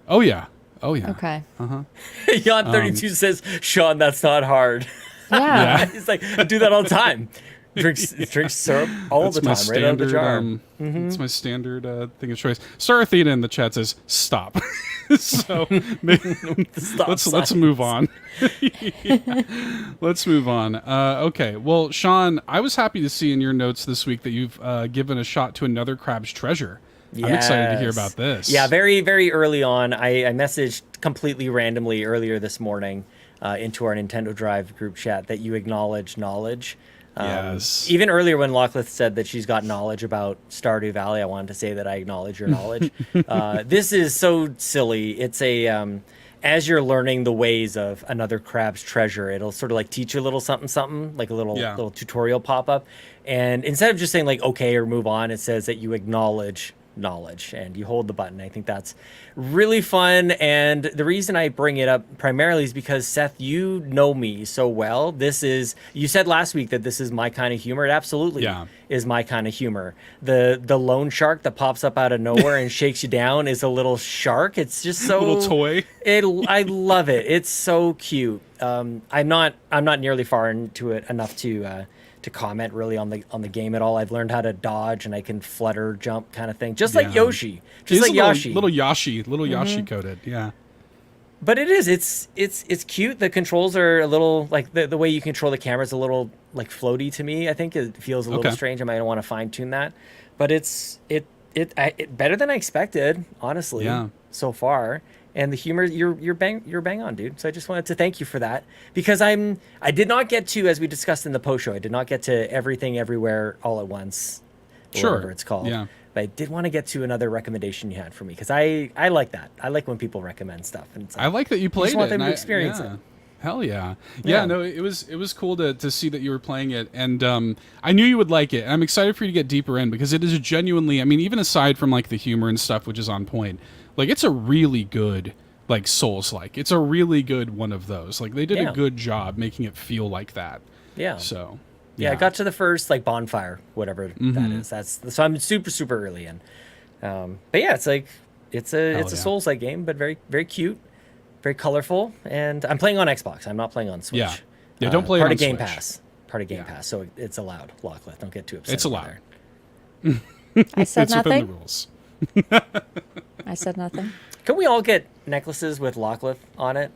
Oh yeah. Okay. Jan 32 says, "Sean, that's not hard." Yeah. He's like, I do that all the time. Drinks syrup all the time, right out of the jar. It's my standard thing of choice. Sarathena in the chat says stop. So let's move on. Let's move on. Okay. Well, Sean, I was happy to see in your notes this week that you've given a shot to another Crab's Treasure. Yes. I'm excited to hear about this. Yeah, very, very early on. I messaged completely randomly earlier this morning into our Nintendo Drive group chat that you acknowledge knowledge. Yes. Even earlier when Lachlan said that she's got knowledge about Stardew Valley, I wanted to say that I acknowledge your knowledge. This is so silly. It's a as you're learning the ways of another Crab's Treasure, it'll sort of like teach you a little something, like a little tutorial pop up. And instead of just saying like okay or move on, it says that you acknowledge knowledge, and you hold the button. I think that's really fun. And the reason I bring it up primarily is because, Seth, you know me so well. You said last week that this is my kind of humor. It absolutely is my kind of humor. The loan shark that pops up out of nowhere and shakes you down is a little shark. It's just so little toy. I love it. It's so cute. I'm not nearly far into it enough to comment really on the game at all. I've learned how to dodge, and I can flutter, jump, kind of thing, just like Yoshi, just like Yoshi, little Yoshi coded, yeah. But it's cute. The controls are a little like the way you control the camera is a little like floaty to me. I think it feels a little strange. I might want to fine tune that, but it's better than I expected, honestly. Yeah. So far. And the humor, you're bang on, dude. So I just wanted to thank you for that, because I did not get to, as we discussed in the post show, I did not get to everything everywhere all at once, or whatever it's called. Yeah. But I did want to get to another recommendation you had for me, because I like that. I like when people recommend stuff, and it's like, I like that you played it. I just want them to experience it. Hell yeah. No, it was cool to see that you were playing it, and I knew you would like it. And I'm excited for you to get deeper in, because it is genuinely, I mean, even aside from like the humor and stuff, which is on point, like it's a really good like Souls-like. It's a really good one of those. Like they did a good job making it feel like that. Yeah. So I got to the first like bonfire, whatever that is. So I'm super early in. But yeah, it's like it's a Souls-like game, but very very cute, very colorful, and I'm playing on Xbox. I'm not playing on Switch. Yeah, don't play it on Game Switch. Pass. Part of Game Pass, so it's allowed. Lockleth, don't get too upset. It's allowed. I said it's nothing. Within the rules. I said nothing. Can we all get necklaces with Lockleth on it?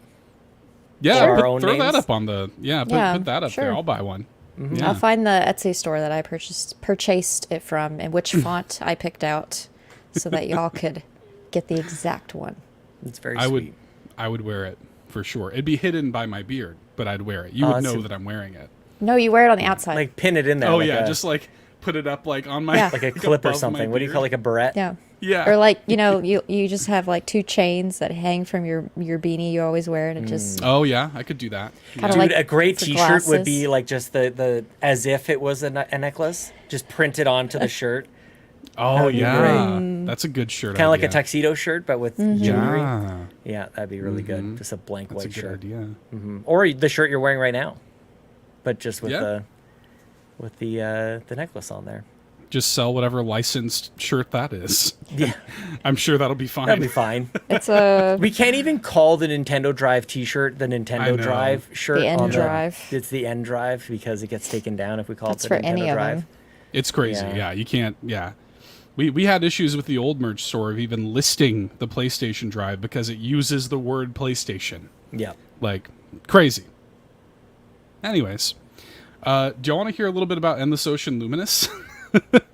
Yeah, throw that up on the put that up there. I'll buy one. Mm-hmm. Yeah. I'll find the Etsy store that I purchased it from, and which font I picked out, so that y'all could get the exact one. It's very sweet. I would wear it for sure. It'd be hidden by my beard, but I'd wear it. You would know that I'm wearing it. No, you wear it on the outside. Like pin it in there. Oh yeah, just like put it up like on my like a clip or something. What do you call, like a barrette? Yeah. Yeah. Or like, you just have like two chains that hang from your beanie you always wear, and it just Oh yeah, I could do that. Dude, like a great t-shirt would be like just the as if it was a necklace, just printed onto the shirt. Oh yeah. That's a good shirt. Kind of like a tuxedo shirt, but with jewelry. Yeah, that'd be really good. Just a blank That's white a good shirt. idea. Or the shirt you're wearing right now, but just with the necklace on there. Just sell whatever licensed shirt that is. Yeah. I'm sure that'll be fine. That'll be fine. We can't even call the Nintendo Drive t-shirt the Nintendo Drive shirt. The N Drive. It's the N Drive, because it gets taken down if we call it the for Nintendo any Drive. of them. It's crazy. Yeah, you can't. Yeah. We had issues with the old merch store of even listing the PlayStation Drive because it uses the word PlayStation. Yeah. Like, crazy. Anyways, do you want to hear a little bit about Endless Ocean Luminous?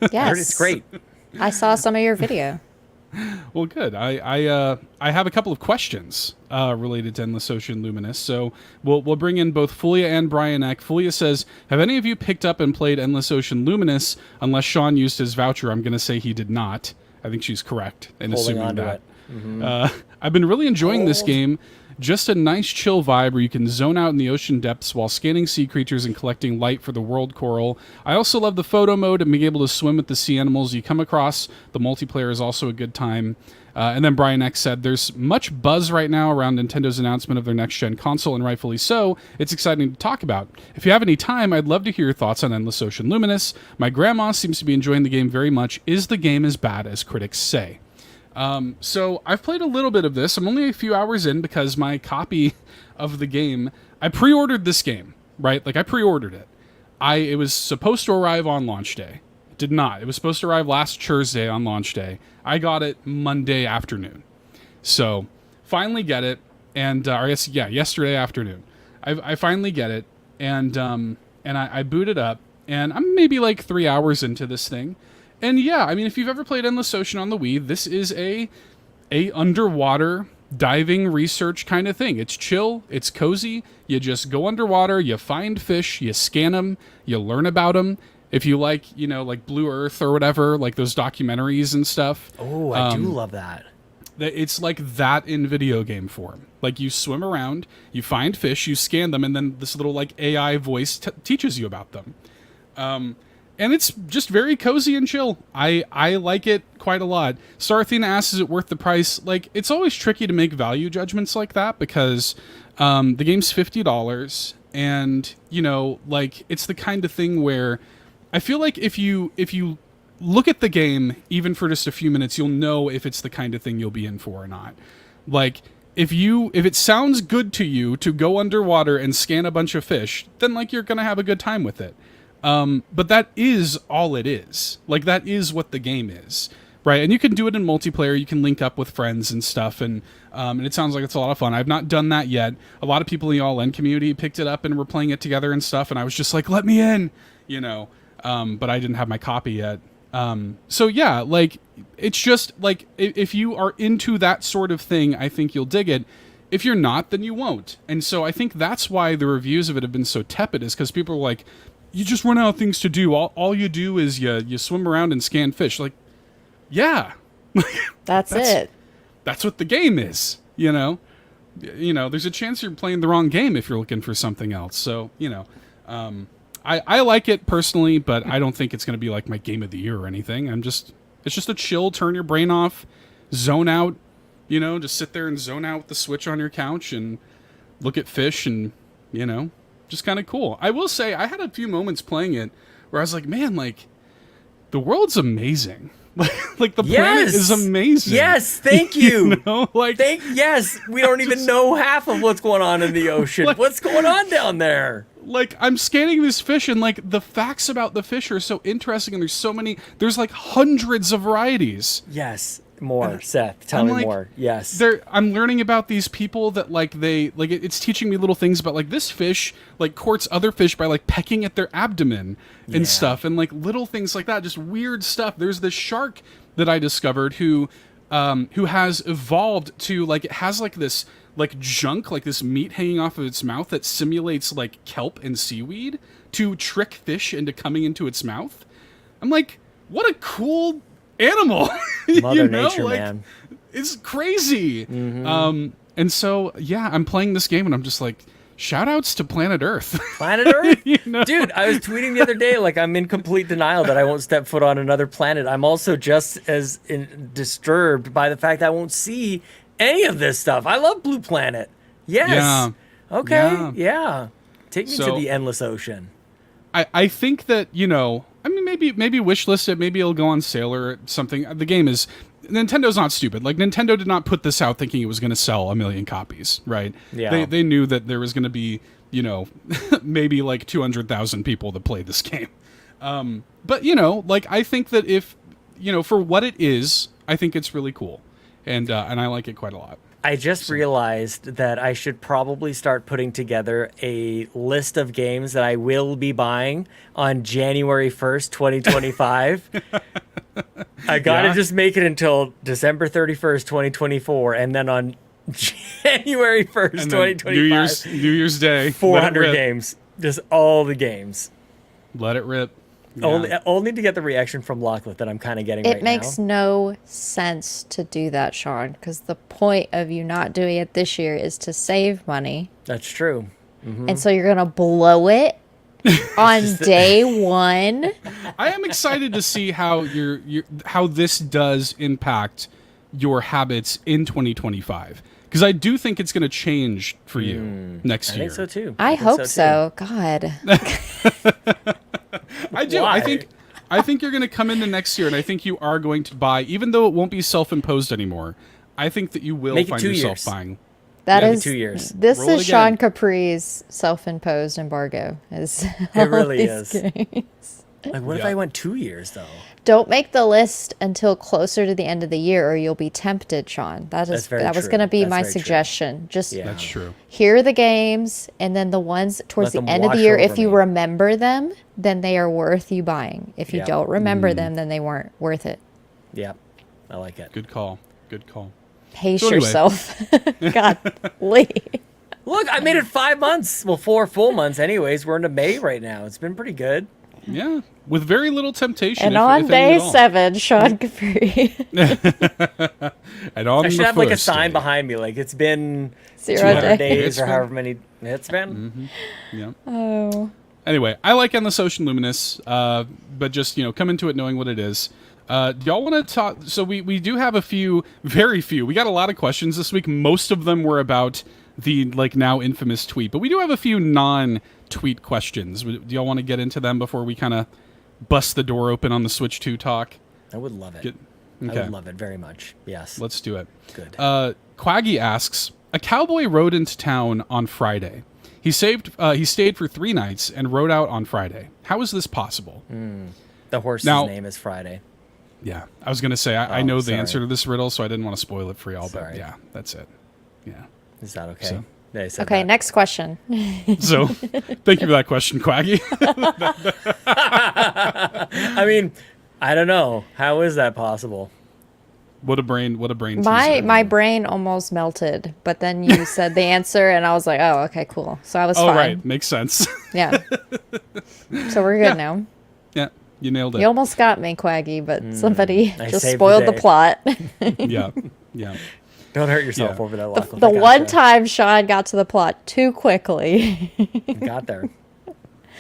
Yes. I heard it's great. I saw some of your video. Well, good. I have a couple of questions related to Endless Ocean Luminous. So we'll bring in both Fulia and Brian Eck. Fulia says, have any of you picked up and played Endless Ocean Luminous? Unless Sean used his voucher, I'm going to say he did not. I think she's correct in assuming that. I've been really enjoying this game. Just a nice chill vibe where you can zone out in the ocean depths while scanning sea creatures and collecting light for the world coral. I also love the photo mode and being able to swim with the sea animals you come across. The multiplayer is also a good time. And then Brian X said, there's much buzz right now around Nintendo's announcement of their next-gen console, and rightfully so. It's exciting to talk about. If you have any time, I'd love to hear your thoughts on Endless Ocean Luminous. My grandma seems to be enjoying the game very much. Is the game as bad as critics say? So I've played a little bit of this. I'm only a few hours in because my copy of the game, I pre-ordered this game, right? Like I pre-ordered it. It was supposed to arrive on launch day. It did not. It was supposed to arrive last Thursday on launch day. I got it Monday afternoon. So finally get it. And, I guess, yesterday afternoon. I finally get it. And I boot it up, and I'm maybe like 3 hours into this thing. And yeah, I mean, if you've ever played Endless Ocean on the Wii, this is a underwater diving research kind of thing. It's chill, it's cozy. You just go underwater, you find fish, you scan them, you learn about them. If you like, like Blue Earth or whatever, like those documentaries and stuff. Oh, I do love that. It's like that in video game form. Like you swim around, you find fish, you scan them, and then this little like AI voice teaches you about them. and it's just very cozy and chill. I like it quite a lot. Sarathina asks, is it worth the price? Like, it's always tricky to make value judgments like that because the game's $50, and you know, like, it's the kind of thing where I feel like if you look at the game even for just a few minutes, you'll know if it's the kind of thing you'll be in for or not. Like, if it sounds good to you to go underwater and scan a bunch of fish, then like you're gonna have a good time with it. But that is all it is. Like, that is what the game is, right? And you can do it in multiplayer. You can link up with friends and stuff, and it sounds like it's a lot of fun. I've not done that yet. A lot of people in the All-In community picked it up and were playing it together and stuff, and I was just like, let me in, you know. But I didn't have my copy yet. So yeah, like, it's just like, if you are into that sort of thing, I think you'll dig it. If you're not, then you won't. And so I think that's why the reviews of it have been so tepid, is because people are like, you just run out of things to do. All you do is you swim around and scan fish. Like, yeah. That's it. That's what the game is, you know? You know, there's a chance you're playing the wrong game if you're looking for something else. So, you know, I like it personally, but I don't think it's going to be like my game of the year or anything. It's just a chill, turn your brain off, zone out, you know, just sit there and zone out with the Switch on your couch and look at fish and, you know, just kind of cool. I will say I had a few moments playing it where I was like, man, like, the world's amazing. Like, the planet is amazing. Yes, thank you. You know? Like, yes, we don't even know half of what's going on in the ocean. Like, what's going on down there? Like, I'm scanning this fish, and like, the facts about the fish are so interesting, and there's like hundreds of varieties. Yes. More, Seth. Tell me more. Yes. I'm learning about these people that it's teaching me little things about like this fish like courts other fish by like pecking at their abdomen and stuff, and like little things like that, just weird stuff. There's this shark that I discovered who has evolved to like, it has like this like junk, like this meat hanging off of its mouth that simulates like kelp and seaweed to trick fish into coming into its mouth. I'm like, what a cool animal. Mother Nature, like, man. It's crazy. And so yeah, I'm playing this game and I'm just like, shout outs to Planet Earth. Planet Earth? You know? Dude, I was tweeting the other day, like, I'm in complete denial that I won't step foot on another planet. I'm also just as disturbed by the fact that I won't see any of this stuff. I love Blue Planet. Yes. Yeah. Okay. Yeah. Take me to the endless ocean. I think that, you know, I mean, maybe wishlist it. Maybe it'll go on sale or something. The game is... Nintendo's not stupid. Like, Nintendo did not put this out thinking it was going to sell 1 million copies, right? Yeah. They knew that there was going to be, you know, maybe like 200,000 people that played this game. But, you know, like, I think that if, you know, for what it is, I think it's really cool. And I like it quite a lot. I just realized that I should probably start putting together a list of games that I will be buying on January 1st, 2025. I gotta just make it until December 31st, 2024, and then on January 1st, 2025, New Year's Day, 400 games, just all the games. Let it rip. Yeah. Only to get the reaction from Lachlan that I'm kind of getting right now. It makes no sense to do that, Sean, because the point of you not doing it this year is to save money. That's true. Mm-hmm. And so you're going to blow it on day one. I am excited to see how how this does impact your habits in 2025. Because I do think it's going to change for you next year. I think so too. I hope so. God. I do. Why? I think you're going to come into next year, and I think you are going to buy, even though it won't be self-imposed anymore. I think that you will find yourself buying. That is 2 years. This is Sean Capri's self-imposed embargo. It really is. Games. Like, what if I went 2 years though? Don't make the list until closer to the end of the year, or you'll be tempted, Sean. That was going to be my suggestion. Just that's true. Hear the games, and then the ones towards the end of the year, if you remember them, then they are worth you buying. If you don't remember them, then they weren't worth it. Yeah, I like it. Good call. Good call. Pace yourself. Golly. Look, I made it 5 months. Well, 4 full months anyways. We're into May right now. It's been pretty good. Yeah, with very little temptation. And on day 7, Sean Capri. And on I should have like a sign behind me, like it's been 0 200 days or however many it's been. Yeah. Oh. Anyway, I like Endless Ocean Luminous, but just, come into it knowing what it is. Do y'all want to talk? So we do have very few. We got a lot of questions this week. Most of them were about the now infamous tweet, but we do have a few non-tweet questions. Do y'all want to get into them before we kind of bust the door open on the Switch 2 talk? I would love it. Okay. I would love it very much. Yes. Let's do it. Good. Quaggy asks, a cowboy rode into town on Friday. He stayed for 3 nights and rode out on Friday. How is this possible? The horse's name is Friday. Yeah, I was going to say, I know the answer to this riddle, so I didn't want to spoil it for y'all, but yeah, that's it. Yeah. Is that okay? So, okay, next question. So, thank you for that question, Quaggy. I mean, I don't know. How is that possible? What a brain My brain almost melted, but then you said the answer, and I was like, oh, okay, cool. So I was fine. Right. Makes sense. Yeah. So we're good now. Yeah, you nailed it. You almost got me, Quaggy, but somebody just spoiled the plot. Yeah. Don't hurt yourself over that. The one time Sean got to the plot too quickly. Got there.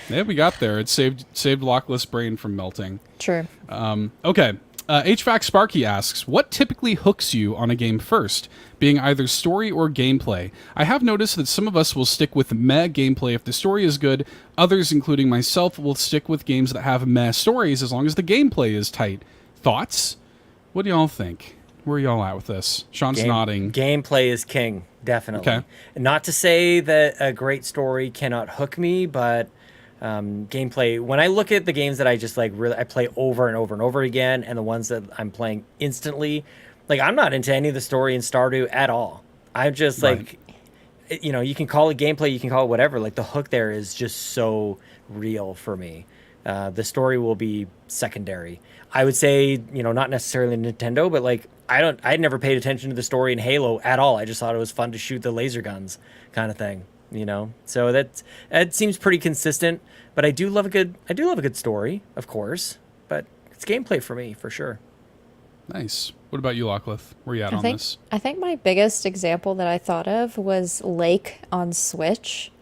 Yeah, we got there. It saved Lockless brain from melting. True. Okay. HVAC Sparky asks, what typically hooks you on a game first, being either story or gameplay? I have noticed that some of us will stick with meh gameplay if the story is good. Others, including myself, will stick with games that have meh stories as long as the gameplay is tight. Thoughts? What do y'all think? Where are y'all at with this? Sean's nodding. Gameplay is king, definitely. Okay. Not to say that a great story cannot hook me, but gameplay, when I look at the games that I just I play over and over and over again, and the ones that I'm playing instantly, I'm not into any of the story in Stardew at all. I'm just you can call it gameplay, you can call it whatever. The hook there is just so real for me. The story will be secondary. I would say, not necessarily Nintendo, but I'd never paid attention to the story in Halo at all. I just thought it was fun to shoot the laser guns kind of thing. So that seems pretty consistent, but I do love a good story, of course, but it's gameplay for me, for sure. Nice. What about you, Lockleth? Where you at on this? I think my biggest example that I thought of was Lake on Switch.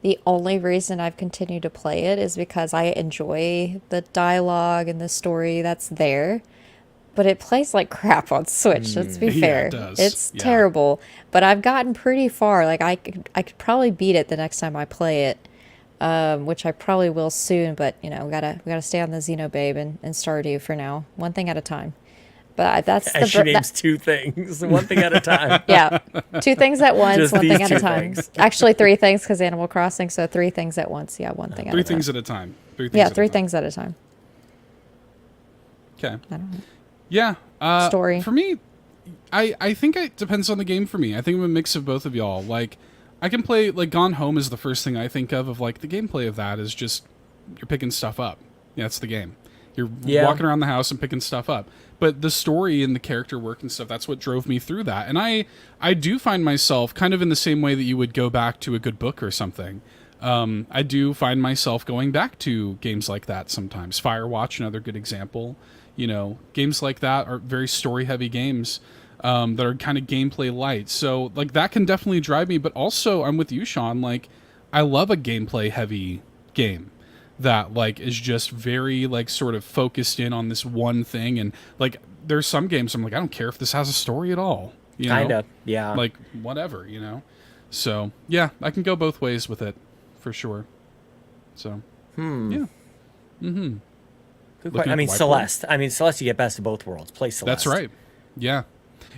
The only reason I've continued to play it is because I enjoy the dialogue and the story that's there. But it plays like crap on Switch, let's be fair. It does. It's terrible. But I've gotten pretty far. I could probably beat it the next time I play it, which I probably will soon. But, we gotta stay on the Xenobabe and Stardew for now. One thing at a time. But that's she names 2 things, one thing at a time. Yeah, 2 things at once, Just one these thing at a 2 time. things. Actually, 3 things because Animal Crossing, so 3 things at once. Yeah, one thing at a time. 3 things at a time. 3 things yeah, at a 3 time. things at a time. Okay. I don't know. Yeah. Story. For me, I think it depends on the game for me. I think I'm a mix of both of y'all. I can play, Gone Home is the first thing I think of the gameplay of that is just, you're picking stuff up. Yeah, that's the game. You're walking around the house and picking stuff up. But the story and the character work and stuff, that's what drove me through that. And I do find myself kind of in the same way that you would go back to a good book or something. I do find myself going back to games like that sometimes. Firewatch, another good example. Games like that are very story-heavy games that are kind of gameplay light. So, that can definitely drive me. But also, I'm with you, Sean. I love a gameplay-heavy game that, is just very, sort of focused in on this one thing. And, there's some games I'm I don't care if this has a story at all. Kind of, yeah. Whatever, So, yeah, I can go both ways with it, for sure. So, yeah. Mm-hmm. Celeste. Celeste, you get best of both worlds. Play Celeste. That's right. Yeah.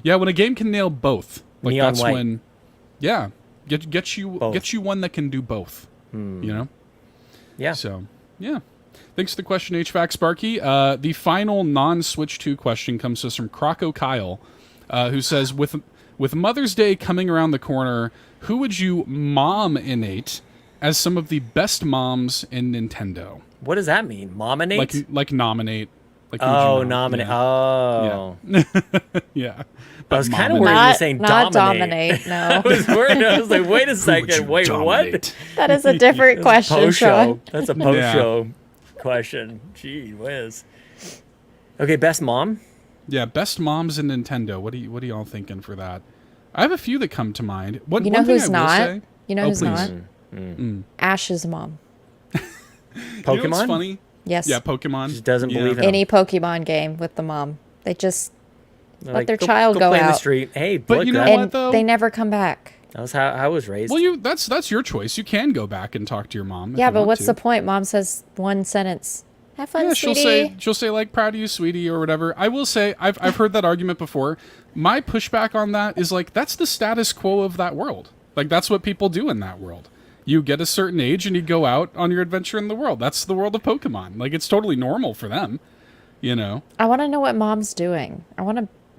Yeah, when a game can nail both. Neon that's White. When... Yeah. Get you one that can do both. Yeah. So, yeah. Thanks for the question, HVAC Sparky. The final non-Switch 2 question comes to us from CrocoKyle, who says, with Mother's Day coming around the corner, who would you mom-inate as some of the best moms in Nintendo? What does that mean? Mominate? Like nominate. Nominate. Yeah. Oh. Yeah. Yeah. I was kind of worried you were saying not dominate. dominate, no. I was worried. I was like, wait a second. Wait, what? That is a different question, Sean. That's a post-show question. Gee whiz. Okay, best mom? Yeah, best moms in Nintendo. What are y'all thinking for that? I have a few that come to mind. You know who's not? You know who's not? Ash's mom. Pokemon? You know what's funny? Yes. Yeah, Pokemon. Just doesn't believe in any them. Pokemon game with the mom. They just let their go child go play in the out. street. Hey, But look, you know that- what, And though? they never come back. That was how I was raised. Well, that's your choice. You can go back and talk to your mom. if Yeah, you but want what's to. the point? Mom says one sentence. Have fun, Yeah, sweetie. she'll say like proud of you, sweetie, or whatever. I will say I've heard that argument before. My pushback on that is like that's the status quo of that world. Like that's what people do in that world. You get a certain age and you go out on your adventure in the world. That's the world of Pokemon. Like it's totally normal for them. You know. I want to know what mom's doing.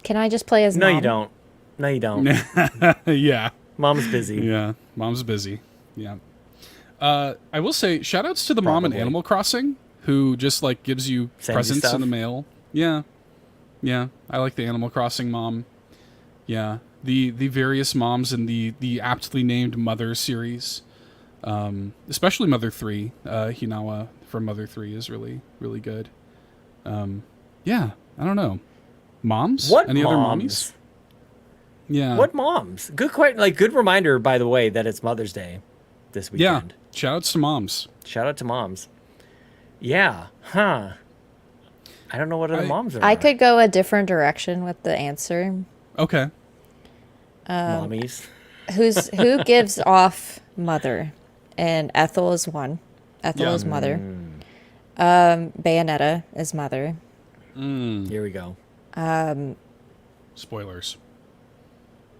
Can I just play as No, mom? you don't. No, you don't. Yeah. Mom's busy. Yeah. Mom's busy. Yeah. I will say shout outs to the mom in Probably. Animal Crossing who just like gives you Sends you presents stuff? in the mail. Yeah. Yeah. I like the Animal Crossing mom. Yeah. The various moms in the aptly named Mother series. Especially Mother 3. Hinawa from Mother 3 is really, really good. Yeah. I don't know. Moms? What Any moms? other mommies? Yeah. What moms? Good question. Like good reminder, by the way, that it's Mother's Day this Yeah. weekend. Shout outs to moms. Shout out to moms. Yeah. Huh. I don't know what other moms are. I could go a different direction with the answer. Okay. Mommies. Who gives off mother? And Ethel is one. Ethel Yeah. is mother. Bayonetta is mother. Here we go. Spoilers.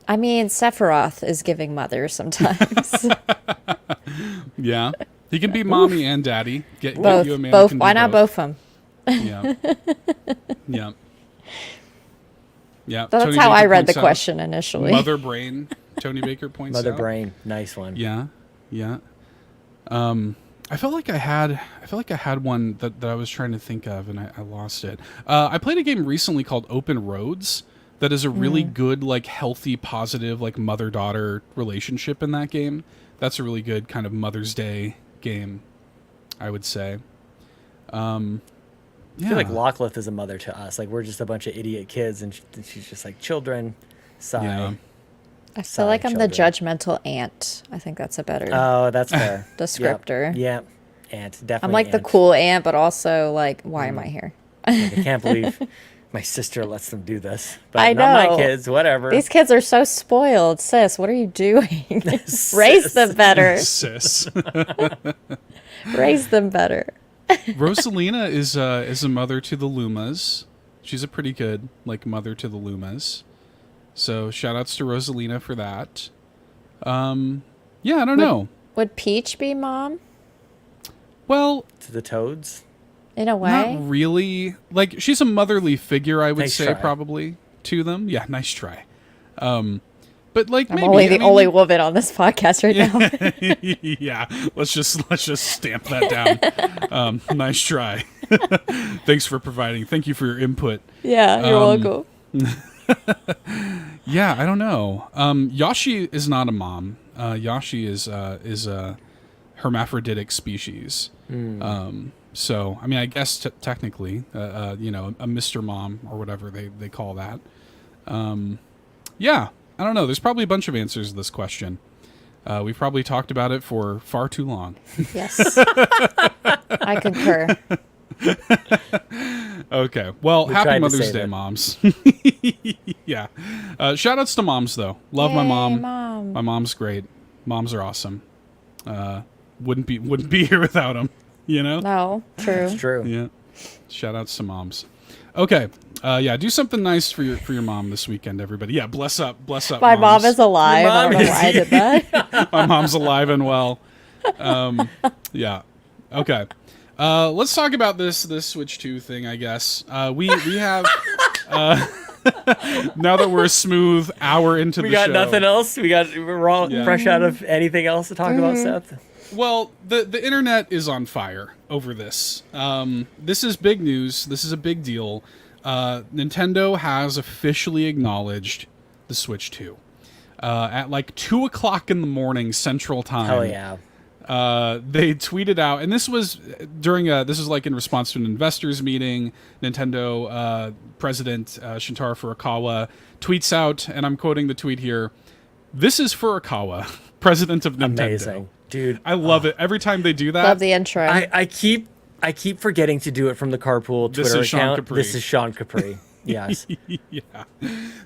I mean, Sephiroth is giving mother sometimes. Yeah. He can be mommy and daddy. Get both. you a man who Both. can do Why not both of them? Yeah. Yeah. Yeah. That's Tony how I Baker read the points out, question initially. Mother brain. Tony Baker points Mother out. brain. Nice one. Yeah. Yeah. I felt like I had one that I was trying to think of and I lost it. I played a game recently called Open Roads that is a really good, like healthy, positive, like mother-daughter relationship in that game. That's a really good kind of Mother's Day game, I would say. I Yeah. feel like Lockleth is a mother to us. Like we're just a bunch of idiot kids, and she's just like children. Sigh. Yeah. I feel like I'm the children. judgmental aunt. I think that's a better Oh, that's fair. descriptor. Yeah. Aunt, definitely. I'm like the aunt. cool aunt, but also like, why am I here? Like, I can't believe my sister lets them do this. But I not know. my kids, whatever. These kids are so spoiled. Sis, what are you doing? Sis. Raise them better. Sis. Raise them better. Rosalina is a mother to the Lumas. She's a pretty good like mother to the Lumas. So shout outs to Rosalina for that. Yeah, I don't know. Would Peach be mom? Well, To the toads. In a way? not really. Like she's a motherly figure, I would Nice say try. probably to them. Yeah, nice try. But like I'm maybe only I the mean- only woman on this podcast right now. Yeah, let's just stamp that down. Nice try. Thanks for providing. Thank you for your input. Yeah, you're welcome. Yeah, I don't know. Yashi is not a mom. Yashi is a hermaphroditic species. So I mean, I guess technically, you know, a Mr. Mom or whatever they call that. Yeah, I don't know. There's probably a bunch of answers to this question. We've probably talked about it for far too long. Yes. I concur. Okay. Well, We happy tried to Mother's say Day, that. moms. Yeah. Shout outs to moms, though. Love my Yay, mom. Mom. My mom's great. Moms are awesome. Wouldn't be here without them. You know? No, true. It's true. Yeah. Shout outs to moms. Okay. Yeah. Do something nice for your mom this weekend, everybody. Yeah. Bless up. My mom moms. is alive. Your I don't mom know why I did that. My mom's alive and well. Yeah. Okay. Let's talk about this Switch 2 thing, I guess. We have now that we're a smooth hour into We the got show. nothing else. We're all Yeah. fresh out of anything else to talk about, Seth. Well, the internet is on fire over this. This is big news. This is a big deal. Nintendo has officially acknowledged the Switch 2 at like 2:00 in the morning Central Time. Hell yeah. They tweeted out, and this was this was like in response to an investors meeting. Nintendo president Shintaro Furukawa tweets out, and I'm quoting the tweet here: "This is Furukawa, president of Nintendo." Amazing. Dude, I love it. Every time they do that. Love the intro. I keep forgetting to do it from the Carpool Twitter account. This is Sean Capri. Yes. Yeah.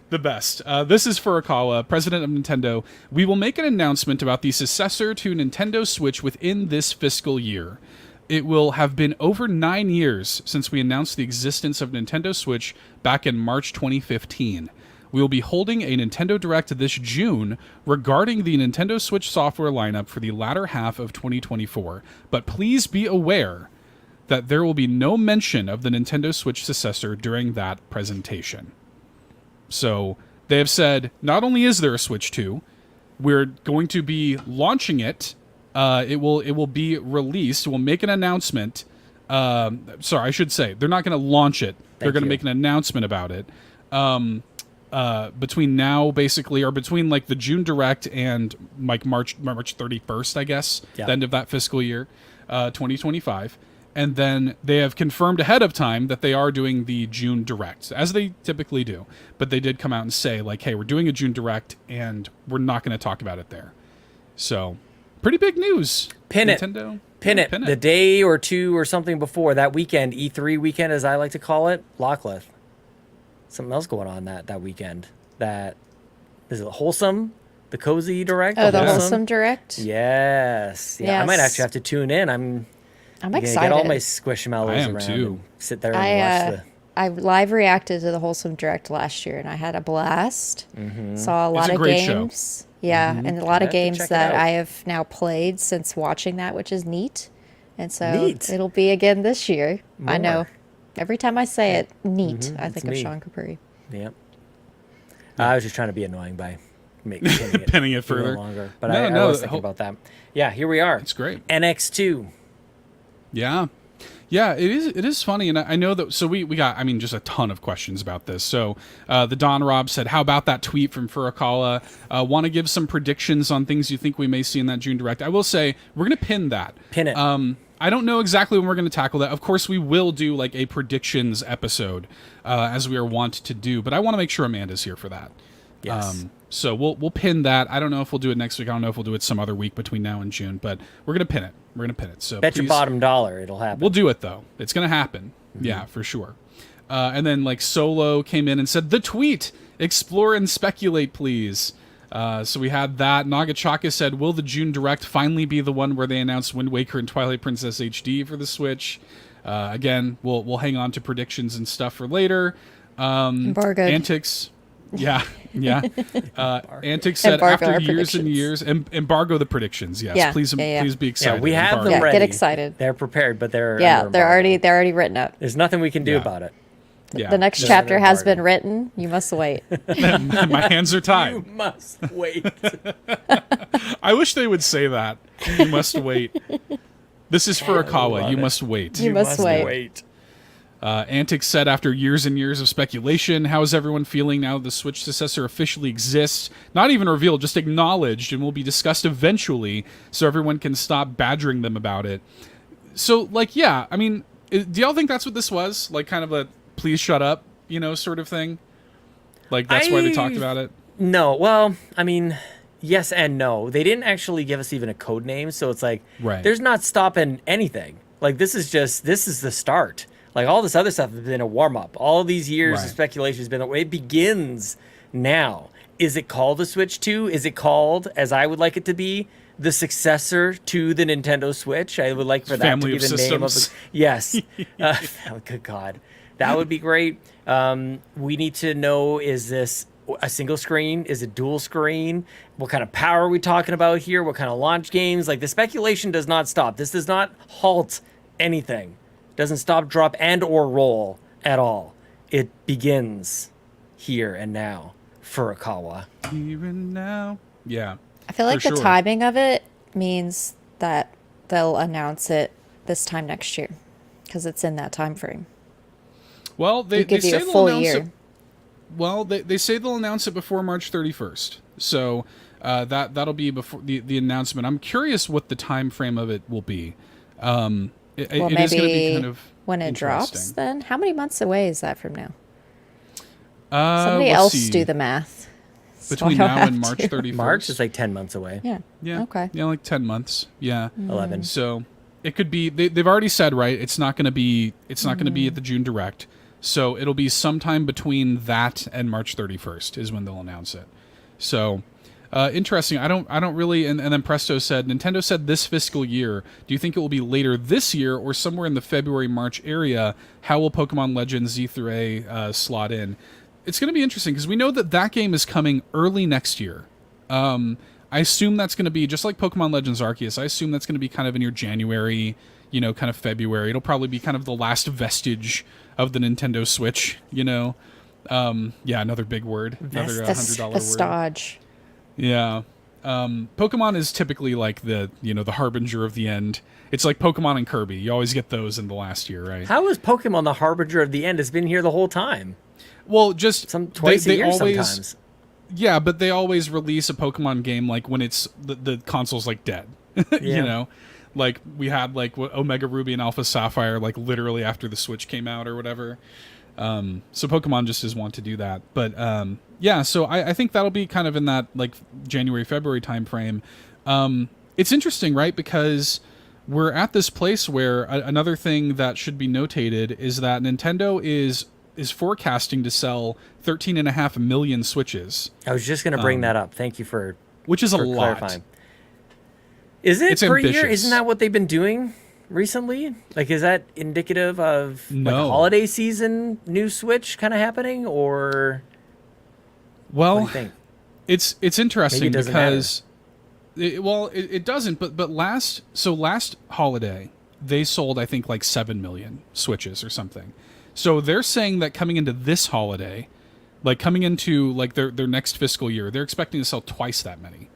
The best. This is Furukawa, president of Nintendo. We will make an announcement about the successor to Nintendo Switch within this fiscal year. It will have been over 9 years since we announced the existence of Nintendo Switch back in March 2015. We will be holding a Nintendo Direct this June regarding the Nintendo Switch software lineup for the latter half of 2024. But please be aware that there will be no mention of the Nintendo Switch successor during that presentation. So they have said, not only is there a Switch 2, we're going to be launching it. It will be released. We'll make an announcement. Sorry, I should say they're not going to launch it. They're going to make an announcement about it. Between now, basically, or between like the June Direct and like March 31st, I guess, the end of that fiscal year, 2025. And then they have confirmed ahead of time that they are doing the June Direct, as they typically do. But they did come out and say, like, hey, we're doing a June Direct, and we're not going to talk about it there. So, pretty big news. Nintendo. Pin it. The day or two or something before that weekend, E3 weekend, as I like to call it, Lachlan. Something else going on that weekend. That is it Wholesome, the Cozy Direct. Oh, the Wholesome Direct. Yes. Yeah, I might actually have to tune in. I'm excited. Get all my squishmallows around too. and sit there and watch I live reacted to the Wholesome Direct last year, and I had a blast. Saw a lot of games. Show. Yeah, and a lot of games that I have now played since watching that, which is neat. And so it'll be again this year. More. I know. Every time I say it, neat, I think of Sean Capri. Yep. I was just trying to be annoying by pinning it further. Longer. But I was thinking about that. Yeah, here we are. It's great. NX2. Yeah. Yeah, it is funny, and I know that, so we got, I mean, just a ton of questions about this. So the Don Rob said, how about that tweet from Furukawa? Want to give some predictions on things you think we may see in that June Direct? I will say, we're going to pin that. Pin it. I don't know exactly when we're going to tackle that. Of course, we will do like a predictions episode, as we are wont to do, but I want to make sure Amanda's here for that. Yes. So we'll pin that. I don't know if we'll do it next week. I don't know if we'll do it some other week between now and June, but we're going to pin it. We're going to pin it. So bet your bottom dollar it'll happen. We'll do it, though. It's going to happen. Yeah, for sure. And then like Solo came in and said, the tweet, explore and speculate, please. So we had that. Nagachaka said, will the June Direct finally be the one where they announce Wind Waker and Twilight Princess HD for the Switch? Again, we'll hang on to predictions and stuff for later. Embargoed. Antics. Yeah. Antics said after years and years, embargo the predictions. Yes, yeah, please be excited. Yeah, we have them ready. Get excited. They're prepared, but they're already written up. There's nothing we can do about it. Yeah. The next chapter has been written. You must wait. My hands are tied. You must wait. I wish they would say that. You must wait. This is Furukawa. You must wait. You must wait. Antics said, after years and years of speculation, how is everyone feeling now the Switch successor officially exists? Not even revealed, just acknowledged, and will be discussed eventually, so everyone can stop badgering them about it. So, like, yeah, I mean, do y'all think that's what this was? Like, kind of a please shut up, sort of thing? Like, that's why they talked about it? No, well, I mean, yes and no. They didn't actually give us even a code name, so it's like, there's not stopping anything. Like, this is the start. Like, all this other stuff has been a warm-up. All these years of speculation has been, it begins now. Is it called the Switch 2? Is it called, as I would like it to be, the successor to the Nintendo Switch? I would like for that to be the name of it. Yes. Good God. That would be great. We need to know, is this a single screen? Is it dual screen? What kind of power are we talking about here? What kind of launch games? Like, the speculation does not stop. This does not halt anything. Doesn't stop, drop, and or roll at all. It begins here and now. Furukawa. Here and now. Yeah. I feel like the timing of it means that they'll announce it this time next year, because it's in that time frame. Well, they give you say a full year. Well, they say they'll announce it before March 31st. So that'll be before the announcement. I'm curious what the time frame of it will be. It is going to be kind of when it drops, then? How many months away is that from now? Somebody else do the math. between don't now have and March to. 31st. March is like 10 months away. Yeah. Yeah. Okay. Yeah, like 10 months. Yeah. 11. So it could be. They've already said, right? It's not going to be. It's not going to be at the June Direct. So it'll be sometime between that and March 31st is when they'll announce it. So interesting. I don't really. And then Presto said, Nintendo said this fiscal year. Do you think it will be later this year or somewhere in the February-March area? How will Pokemon Legends Z through A slot in? It's going to be interesting because we know that game is coming early next year. I assume that's going to be just like Pokemon Legends Arceus. I assume that's going to be kind of in your January, kind of February. It'll probably be kind of the last vestige of the Nintendo Switch, Yeah, another big word. Another $100 word. Vestige. Yeah. Pokemon is typically like the harbinger of the end. It's like Pokemon and Kirby. You always get those in the last year, right? How is Pokemon the harbinger of the end? It's been here the whole time. Well, just twice a year always, sometimes. Yeah, but they always release a Pokemon game like when it's the console's like dead. Like we had like Omega Ruby and Alpha Sapphire like literally after the Switch came out or whatever. So Pokemon just is want to do that. But so I think that'll be kind of in that like January, February timeframe. It's interesting, right? Because we're at this place where another thing that should be notated is that Nintendo is forecasting to sell 13.5 million Switches. I was just going to bring that up. Thank you for which is a lot. Clarifying. Is it It's per ambitious. year? Isn't that what they've been doing recently? Like, is that indicative of like a holiday season new Switch kind of happening, or? Well, what do you think? It's interesting Maybe it doesn't because, it doesn't. But last holiday they sold I think like 7 million Switches or something. So they're saying that coming into this holiday, like coming into like their next fiscal year, they're expecting to sell twice that many,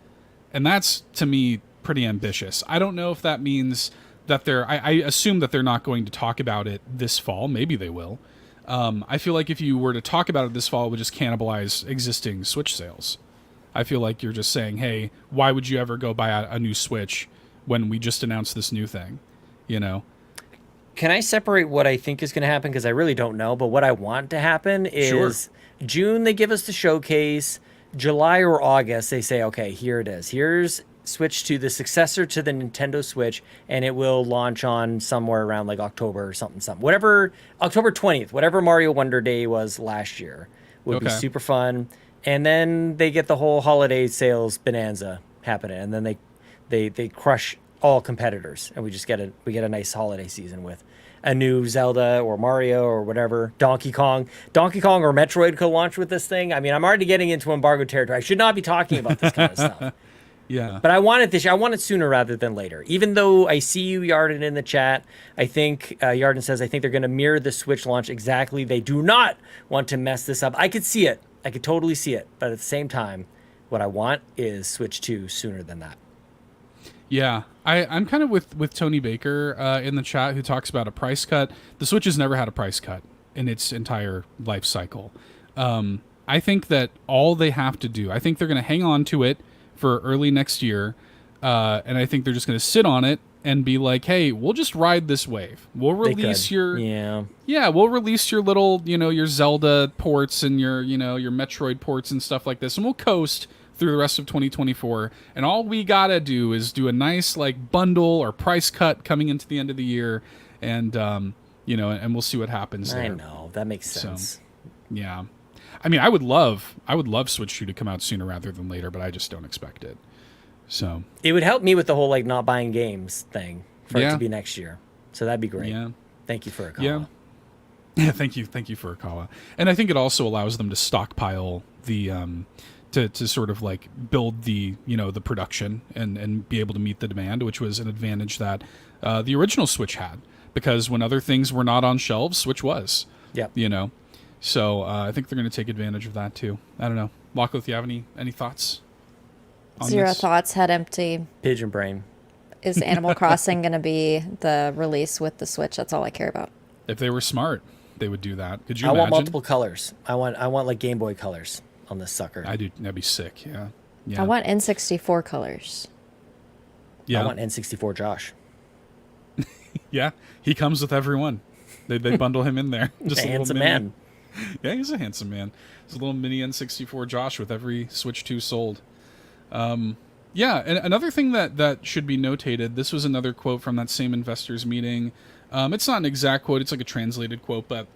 and that's to me pretty ambitious. I don't know if that means that I assume that they're not going to talk about it this fall. Maybe they will. I feel like if you were to talk about it this fall, it would just cannibalize existing Switch sales. I feel like you're just saying, hey, why would you ever go buy a new Switch when we just announced this new thing? Can I separate what I think is going to happen? Because I really don't know. But what I want to happen is June, they give us the showcase. July or August, they say, okay, here it is. Here's Switch 2, the successor to the Nintendo Switch, and it will launch on somewhere around like October or something. Whatever, October 20th, whatever Mario Wonder Day was last year would be super fun. And then they get the whole holiday sales bonanza happening, and then they crush all competitors, and we get a nice holiday season with a new Zelda or Mario or whatever. Donkey Kong or Metroid could launch with this thing. I mean, I'm already getting into embargo territory. I should not be talking about this kind of stuff. Yeah. But I want it this year. I want it sooner rather than later. Even though I see you, Yarden, in the chat, I think Yarden says, I think they're going to mirror the Switch launch exactly. They do not want to mess this up. I could see it. I could totally see it. But at the same time, what I want is Switch 2 sooner than that. Yeah, I'm kind of with Tony Baker in the chat, who talks about a price cut. The Switch has never had a price cut in its entire life cycle. I think that all they have to do, I think they're going to hang on to it for early next year, and I think they're just going to sit on it and be like, "Hey, we'll just ride this wave. We'll release we'll release your little, your Zelda ports and your Metroid ports and stuff like this, and we'll coast through the rest of 2024. And all we gotta do is do a nice like bundle or price cut coming into the end of the year, and and we'll see what happens there." I know that makes sense. So, yeah. I mean, I would love Switch 2 to come out sooner rather than later, but I just don't expect it. So it would help me with the whole like not buying games thing for it to be next year. So that'd be great. Yeah. Thank you for Furukawa. Yeah. Thank you for Furukawa. And I think it also allows them to stockpile the to sort of like build the the production and be able to meet the demand, which was an advantage that the original Switch had, because when other things were not on shelves, Switch was. Yeah. So I think they're going to take advantage of that too. I don't know. Lachlan, if you have any thoughts on Zero this? thoughts, head empty. Pigeon brain. Is Animal Crossing going to be the release with the Switch? That's all I care about. If they were smart, they would do that. Could you I imagine? want multiple colors. I want like Game Boy colors on this sucker. I do. That'd be sick. Yeah. I want N64 colors. Yeah. I want N64 Josh. Yeah. He comes with everyone. They bundle him in there. Just a handsome little man. Yeah, he's a handsome man. He's a little mini N64 Josh with every Switch 2 sold. Yeah, and another thing that should be notated, this was another quote from that same investors meeting. It's not an exact quote, it's like a translated quote, but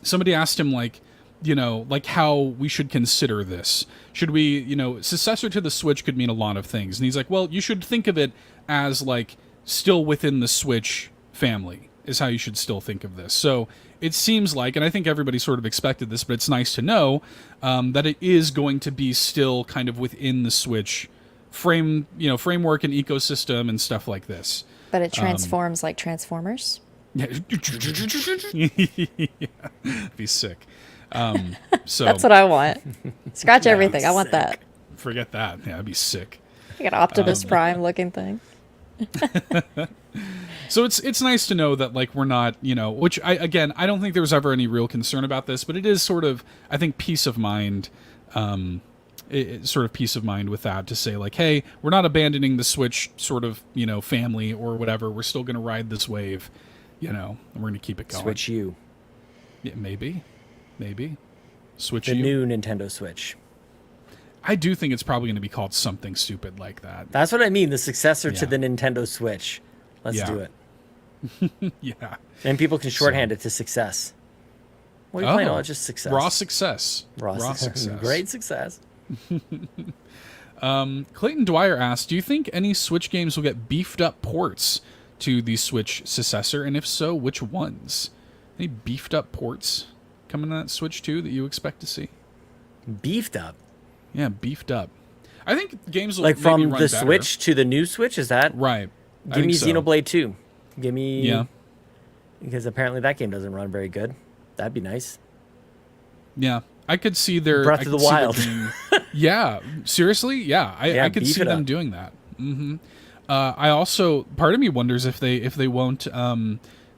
somebody asked him, like, like how we should consider this. Should we, successor to the Switch could mean a lot of things. And he's like, well, you should think of it as, like, still within the Switch family is how you should still think of this. So it seems like, and I think everybody sort of expected this, but it's nice to know that it is going to be still kind of within the Switch framework and ecosystem and stuff like this. But it transforms like Transformers. Yeah. Be sick. So that's what I want. Scratch everything. I want that. Forget that. Yeah, that'd be sick. Like an Optimus Prime looking thing. So it's nice to know that, like, we're not, which I don't think there was ever any real concern about this, but it is sort of, I think, peace of mind. Sort of peace of mind with that, to say, like, hey, we're not abandoning the Switch sort of, family or whatever. We're still going to ride this wave, and we're going to keep it going. Switch U. Yeah, maybe. Switch the U. new Nintendo Switch. I do think it's probably going to be called something stupid like that. That's what I mean. The successor to the Nintendo Switch. Let's do it. Yeah. And people can shorthand it to success. What are you playing? Oh, just success. Raw success. Raw success. Great success. Clayton Dwyer asked, do you think any Switch games will get beefed up ports to the Switch successor? And if so, which ones? Any beefed up ports coming to that Switch 2 that you expect to see? Beefed up? Yeah, beefed up. I think games will like from maybe run the better. Switch to the new Switch, is that? Right. Give me Xenoblade 2. Give me... Yeah. Because apparently that game doesn't run very good. That'd be nice. Yeah. I could see their... Breath of the Wild. Yeah. Seriously? Yeah. I could see them doing that. Mm-hmm. I also... Part of me wonders if they won't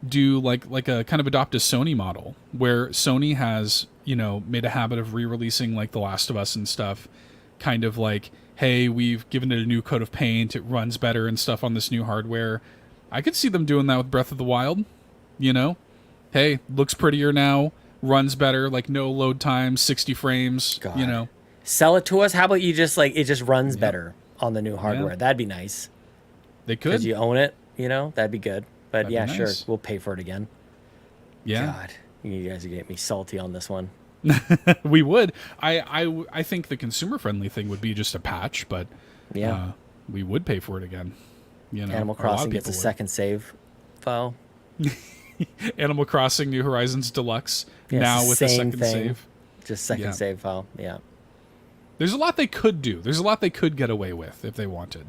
do like a kind of adopt a Sony model, where Sony has, made a habit of re-releasing like The Last of Us and stuff, kind of like, hey, we've given it a new coat of paint, it runs better and stuff on this new hardware. I could see them doing that with Breath of the Wild. Hey, looks prettier now, runs better, like no load time, 60 frames. God. Sell it to us. How about you just like it just runs better on the new hardware? That'd be nice. They could. Because you own it, that'd be good. But that'd yeah, be nice. Sure, we'll pay for it again. Yeah. God, you guys are getting me salty on this one. We would. I think the consumer friendly thing would be just a patch, but we would pay for it again. Animal Crossing gets a second save file. Animal Crossing New Horizons Deluxe now with a second save. Just second save file. Yeah. There's a lot they could do. There's a lot they could get away with if they wanted.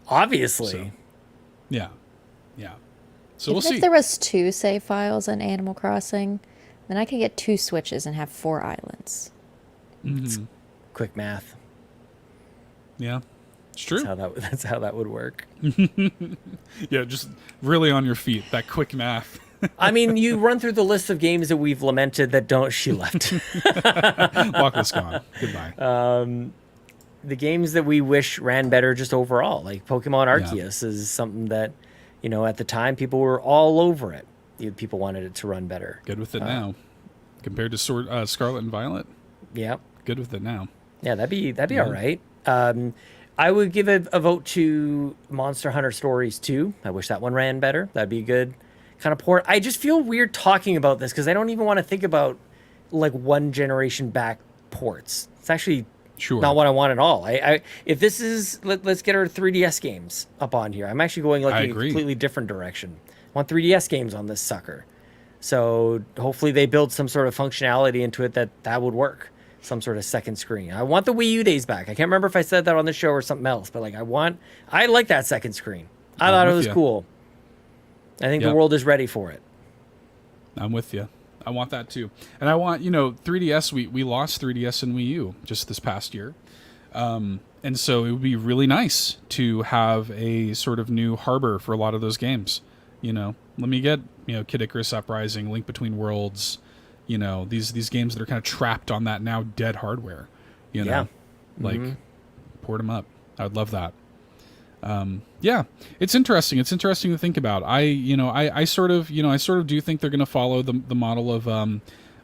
Obviously. So, yeah. So Even we'll see. If there was 2 save files in Animal Crossing, then I could get 2 Switches and have 4 islands. Mm-hmm. Quick math. Yeah. It's true. That's how that would work. Yeah, just really on your feet. That quick math. I mean, you run through the list of games that we've lamented that don't. She left. Lockless gone. Goodbye. The games that we wish ran better just overall, like Pokemon Arceus is something that, at the time people were all over it. People wanted it to run better. Good with it now. Compared to Scarlet and Violet? Yeah. Good with it now. Yeah, that'd be all right. I would give a vote to Monster Hunter Stories 2. I wish that one ran better. That'd be a good kind of port. I just feel weird talking about this because I don't even want to think about like one generation back ports. It's actually not what I want at all. If this is, let's get our 3DS games up on here. I'm actually going like in a completely different direction. I want 3DS games on this sucker. So hopefully they build some sort of functionality into it that would work. Some sort of second screen. I want the Wii U days back. I can't remember if I said that on the show or something else, but like I like that second screen. I thought it was cool. I think the world is ready for it. I'm with you. I want that too. And I want, 3DS, we lost 3DS and Wii U just this past year. And so it would be really nice to have a sort of new harbor for a lot of those games. Let me get, Kid Icarus Uprising, Link Between Worlds, these games that are kind of trapped on that now dead hardware, port them up. I would love that. It's interesting. It's interesting to think about. I sort of do think they're going to follow the model of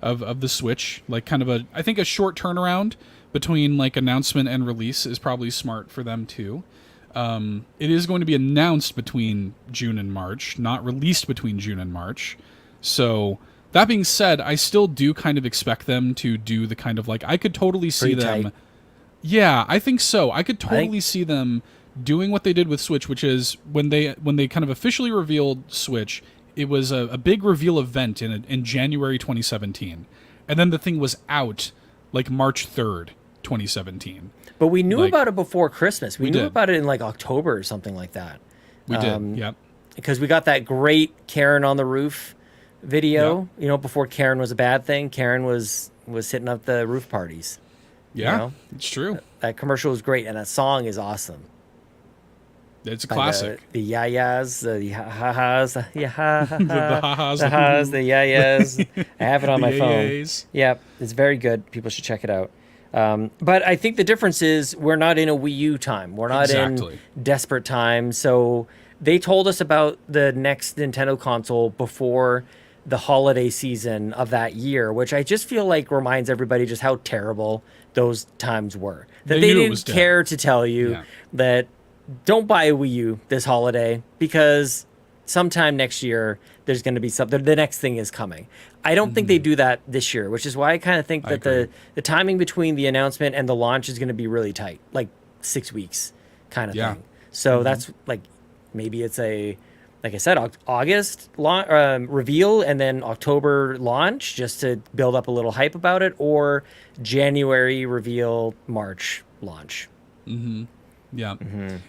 of the Switch. Like kind of I think a short turnaround between like announcement and release is probably smart for them too. It is going to be announced between June and March, not released between June and March. So that being said, I still do kind of expect them to do the kind of like, I could totally see them. Tight. Yeah, I think so. I could totally see them doing what they did with Switch, which is when they kind of officially revealed Switch, it was a big reveal event in January 2017. And then the thing was out like March 3rd, 2017. But we knew about it before Christmas. We knew about it in like October or something like that. We did, yep. Because we got that great Karen on the roof video, before Karen was a bad thing. Karen was hitting up the roof parties. Yeah, it's true. That commercial was great, and that song is awesome. It's a classic. The yayas, the ha-has, the ha-has, the yayas. I have it on my phone. Yeah, it's very good. People should check it out. But I think the difference is we're not in a Wii U time. We're not in desperate time. So they told us about the next Nintendo console before the holiday season of that year, which I just feel like reminds everybody just how terrible those times were. That they didn't care to tell you that don't buy a Wii U this holiday because sometime next year there's going to be something. The next thing is coming. I don't think they do that this year, which is why I kind of think that the timing between the announcement and the launch is going to be really tight, like 6 weeks kind of thing. So that's like maybe it's like I said, August reveal and then October launch just to build up a little hype about it, or January reveal, March launch. Yeah.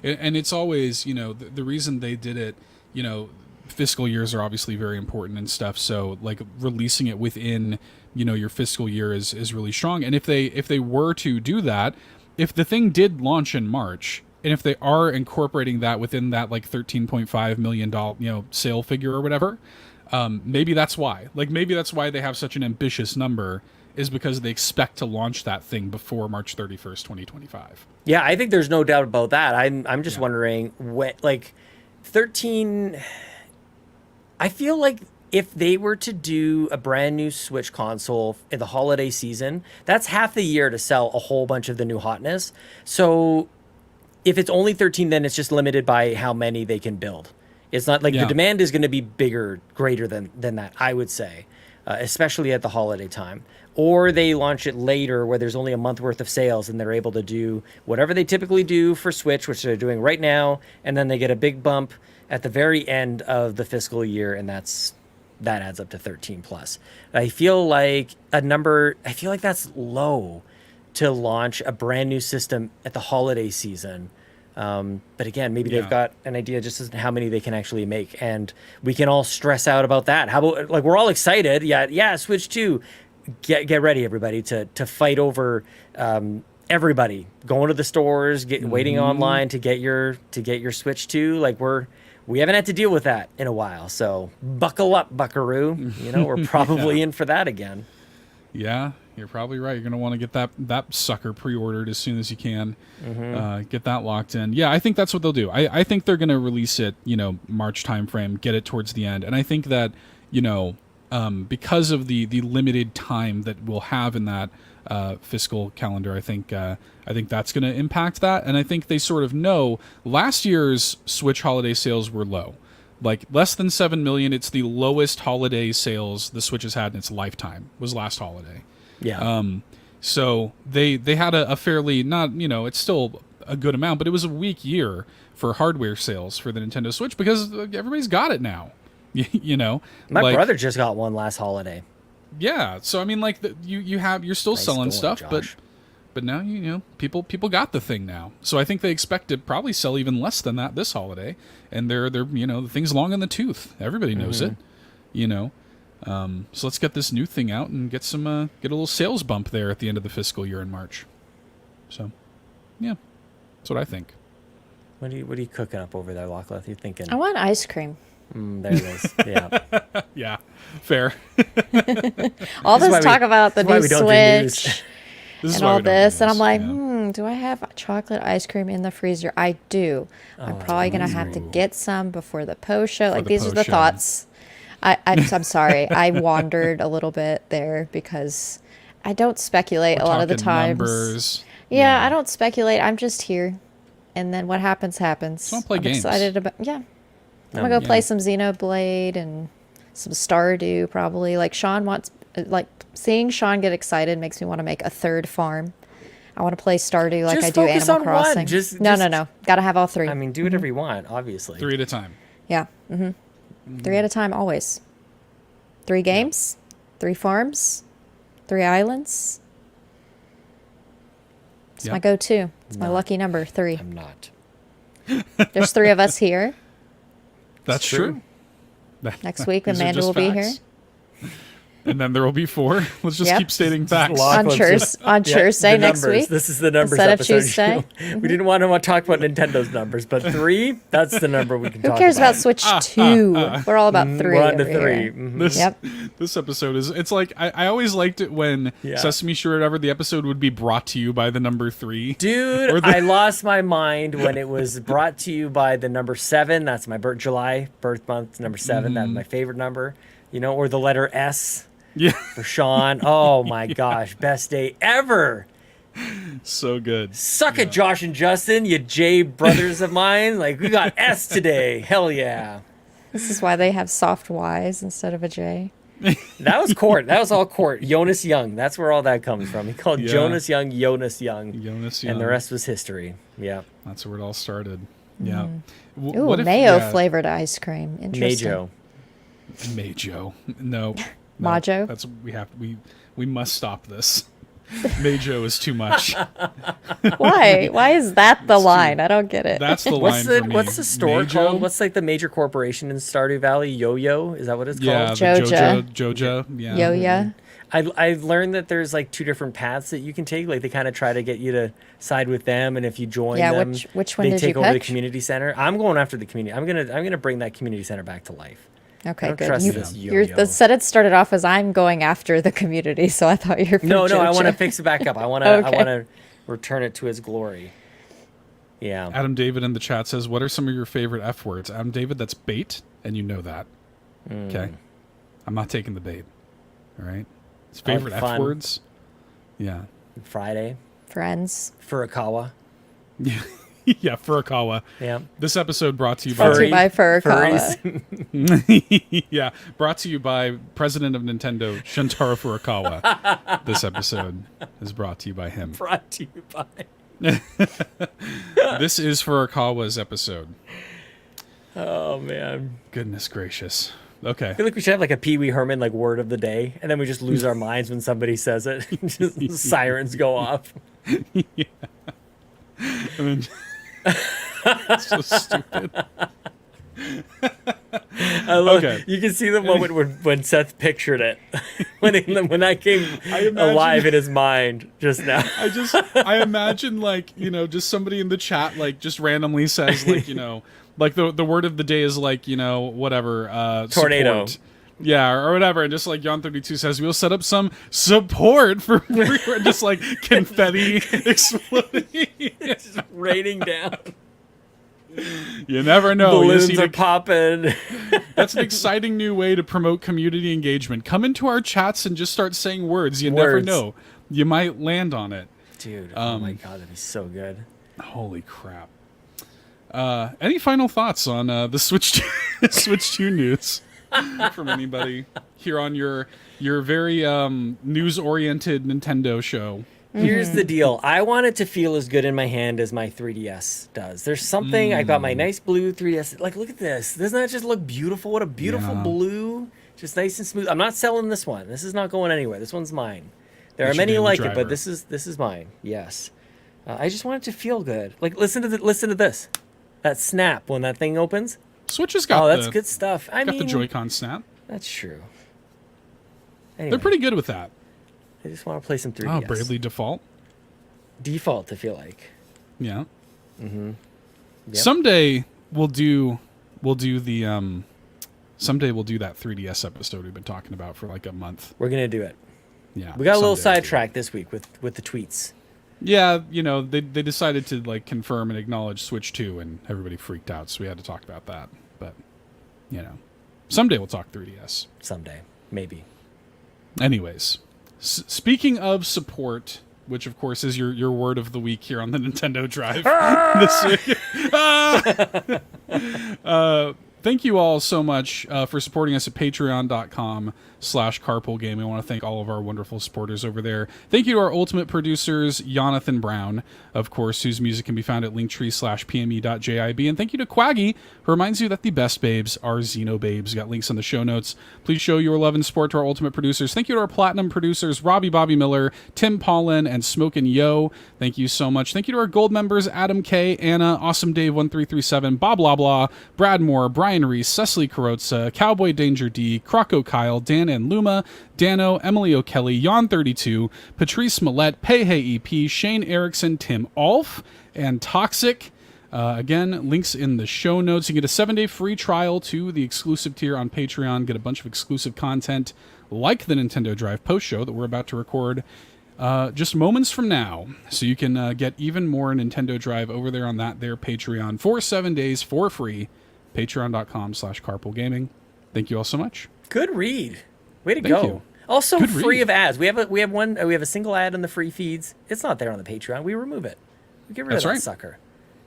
And it's always, the reason they did it, fiscal years are obviously very important and stuff. So like releasing it within, your fiscal year is really strong. And if they were to do that, if the thing did launch in March, and if they are incorporating that within that like $13.5 million, sale figure or whatever, maybe that's why. Like maybe that's why they have such an ambitious number, is because they expect to launch that thing before March 31st, 2025. Yeah, I think there's no doubt about that. I'm just wondering what, like 13. I feel like if they were to do a brand new Switch console in the holiday season, that's half the year to sell a whole bunch of the new hotness. So if it's only 13, then it's just limited by how many they can build. It's not like the demand is going to be greater than that, I would say, especially at the holiday time. Or they launch it later where there's only a month worth of sales and they're able to do whatever they typically do for Switch, which they're doing right now. And then they get a big bump at the very end of the fiscal year. And that adds up to 13 plus. I feel like that's low to launch a brand new system at the holiday season. But again, maybe they've got an idea just as to how many they can actually make, and we can all stress out about that. How about, like, we're all excited. Yeah. Switch 2, get ready, everybody, to fight over, everybody going to the stores, waiting online to get your Switch 2. Like we haven't had to deal with that in a while. So buckle up, buckaroo. We're probably in for that again. Yeah, you're probably right. You're going to want to get that sucker pre-ordered as soon as you can. Get that locked in. Yeah, I think that's what they'll do. I think they're going to release it, March timeframe, get it towards the end. And I think that, because of the limited time that we'll have in that fiscal calendar, I think that's going to impact that. And I think they sort of know last year's Switch holiday sales were low. Like less than 7 million. It's the lowest holiday sales the Switch has had in its lifetime, was last holiday. Yeah. So they had a fairly, not, it's still a good amount, but it was a weak year for hardware sales for the Nintendo Switch because everybody's got it now. My brother just got one last holiday. Yeah. So I mean, like you're still selling stuff, Josh. but now people got the thing now. So I think they expect to probably sell even less than that this holiday. And they're the thing's long in the tooth. Everybody knows it. So let's get this new thing out and get a little sales bump there at the end of the fiscal year in March. So, yeah, that's what I think. What are you cooking up over there, Lachlan? You thinking? I want ice cream. There it is. Yeah. Yeah, fair. All this talk about the new Switch and all this, and I'm like, do I have chocolate ice cream in the freezer? I do. I'm probably gonna have to get some before the post show. Like these are the thoughts I'm sorry. I wandered a little bit there because I don't speculate a lot of the times. Numbers. Yeah, I don't speculate. I'm just here. And then what happens, happens. So don't play games. Excited about, yeah. I'm going to go play some Xenoblade and some Stardew probably. Like Sean wants, like seeing Sean get excited makes me want to make a third farm. I want to play Stardew like I do Animal Crossing. No. Got to have all three. I mean, do whatever you want, obviously. 3 at a time. Yeah. 3 at a time, always. 3 games, 3 farms, 3 islands. It's my go-to. It's my lucky number, 3. I'm not. There's 3 of us here. That's true. Next week, Amanda will be here. And then there will be 4. Let's just keep stating facts. On Thursday next week. This is the numbers instead of episode. Tuesday. We didn't want to talk about Nintendo's numbers, but 3, that's the number we can talk about. Who cares about Switch 2? We're all about 3. We're on to 3. This episode is, it's like, I always liked it when Sesame Street or whatever, the episode would be brought to you by the number 3. Dude, I lost my mind when it was brought to you by the number 7. That's my July birth month, number 7. That's my favorite number. You know, or the letter S. Yeah. For Sean. Oh my gosh. Best day ever. So good. Suck it, Josh and Justin, you J brothers of mine. Like, we got S today. Hell yeah. This is why they have soft Y's instead of a J. That was Court. That was all Court. Jonas Young. That's where all that comes from. He called Jonas Young Jonas Young. Jonas Young. And the rest was history. Yeah. That's where it all started. Yeah. Ooh, mayo flavored ice cream. Interesting. Majo. No. Majo? That's we must stop this. Majo is too much. Why? Why is that the line? I don't get it. That's the line for me. What's the store called? What's like the major corporation in Stardew Valley? Yo-Yo? Is that what it's called? Yeah, Joja. Yeah. Yo-Yo. I've learned that there's like 2 different paths that you can take. Like they kind of try to get you to side with them, and if you join them, which one they did take you over pick? the community center. I'm going after the community. I'm gonna bring that community center back to life. Okay, good. Trust The sentence started off as I'm going after the community, so I thought you were. No, I want to fix it back up. I want to. I want to return it to its glory. Yeah. Adam David in the chat says, "What are some of your favorite F words?" Adam David, that's bait, and you know that. Okay, I'm not taking the bait. All right. His favorite F words. Yeah. Friday. Friends. Furukawa. Yeah. Yeah, Furukawa. Yeah. This episode brought to you by Furukawa. Yeah, brought to you by President of Nintendo, Shintaro Furukawa. This episode is brought to you by him. Brought to you by. This is Furukawa's episode. Oh man. Goodness gracious. Okay. I feel like we should have like a Pee Wee Herman like word of the day, and then we just lose our minds when somebody says it. Just sirens go off. Yeah. I mean, it's so stupid. I love. Okay. You can see the moment when Seth pictured it, when that came alive in his mind just now. I imagine like just somebody in the chat like just randomly says like like the word of the day is like whatever tornado. Support. Yeah, or whatever, and just like Yon32 says, we'll set up some support for just like confetti exploding, just raining down. You never know. Balloons are popping. That's an exciting new way to promote community engagement. Come into our chats and just start saying words. You never know. You might land on it. Dude, oh my god, that'd be so good. Holy crap. Any final thoughts on the Switch 2 news? From anybody here on your very news-oriented Nintendo show. Here's the deal. I want it to feel as good in my hand as my 3DS does. There's something. I got my nice blue 3DS. Like, look at this. Doesn't that just look beautiful? What a beautiful blue. Just nice and smooth. I'm not selling this one. This is not going anywhere. This one's mine. There are many like it, but this is mine. Yes. I just want it to feel good. Like, listen to this. That snap when that thing opens. Switch has got that's good stuff. I mean, the Joy-Con snap. That's true. Anyway, they're pretty good with that. I just want to play some 3DS. Oh, Bravely Default? Default, I feel like. Yeah. Mm-hmm. Yep. Someday we'll do the someday we'll do that 3DS episode we've been talking about for like a month. We're gonna do it. Yeah. We got a little sidetracked this week with the tweets. Yeah, they decided to like confirm and acknowledge Switch 2 and everybody freaked out, so we had to talk about that. But, Someday we'll talk 3DS. Someday, maybe. Anyways, speaking of support, which of course is your word of the week here on the Nintendo Drive this week. Thank you all so much for supporting us at patreon.com/carpoolgaming. I want to thank all of our wonderful supporters over there. Thank you to our ultimate producers, Jonathan Brown, of course, whose music can be found at linktree/pme.jib. And thank you to Cwaggy, who reminds you that the best babes are Xenobabes. Got links in the show notes. Please show your love and support to our ultimate producers. Thank you to our platinum producers, Robby, Bobby Miller, Tim Paullin, and Smokin Joe. Thank you so much. Thank you to our gold members, Adam K, Anna, Awesome Dave 1337, BobLoblaw, Brad Moore, Brian Reese, Cecily Carrozza, CowboyDangerD, CrocoKyle, Dan and Luma, Dannohh, Emily O'Kelly, Jan32, Patrice Mallette, Peje EP, Shane Erickson, Tim Aulph, and Toxic. Again, links in the show notes. You get a 7-day free trial to the exclusive tier on Patreon. Get a bunch of exclusive content like the Nintendo Drive post show that we're about to record just moments from now. So you can get even more Nintendo Drive over there on that there Patreon for 7 days for free. Patreon.com/carpoolgaming. Thank you all so much. Good read. Way to Thank go. you. Also Good free read. of ads. We have a single ad in the free feeds. It's not there on the Patreon. We remove it. We get rid That's of that right. sucker.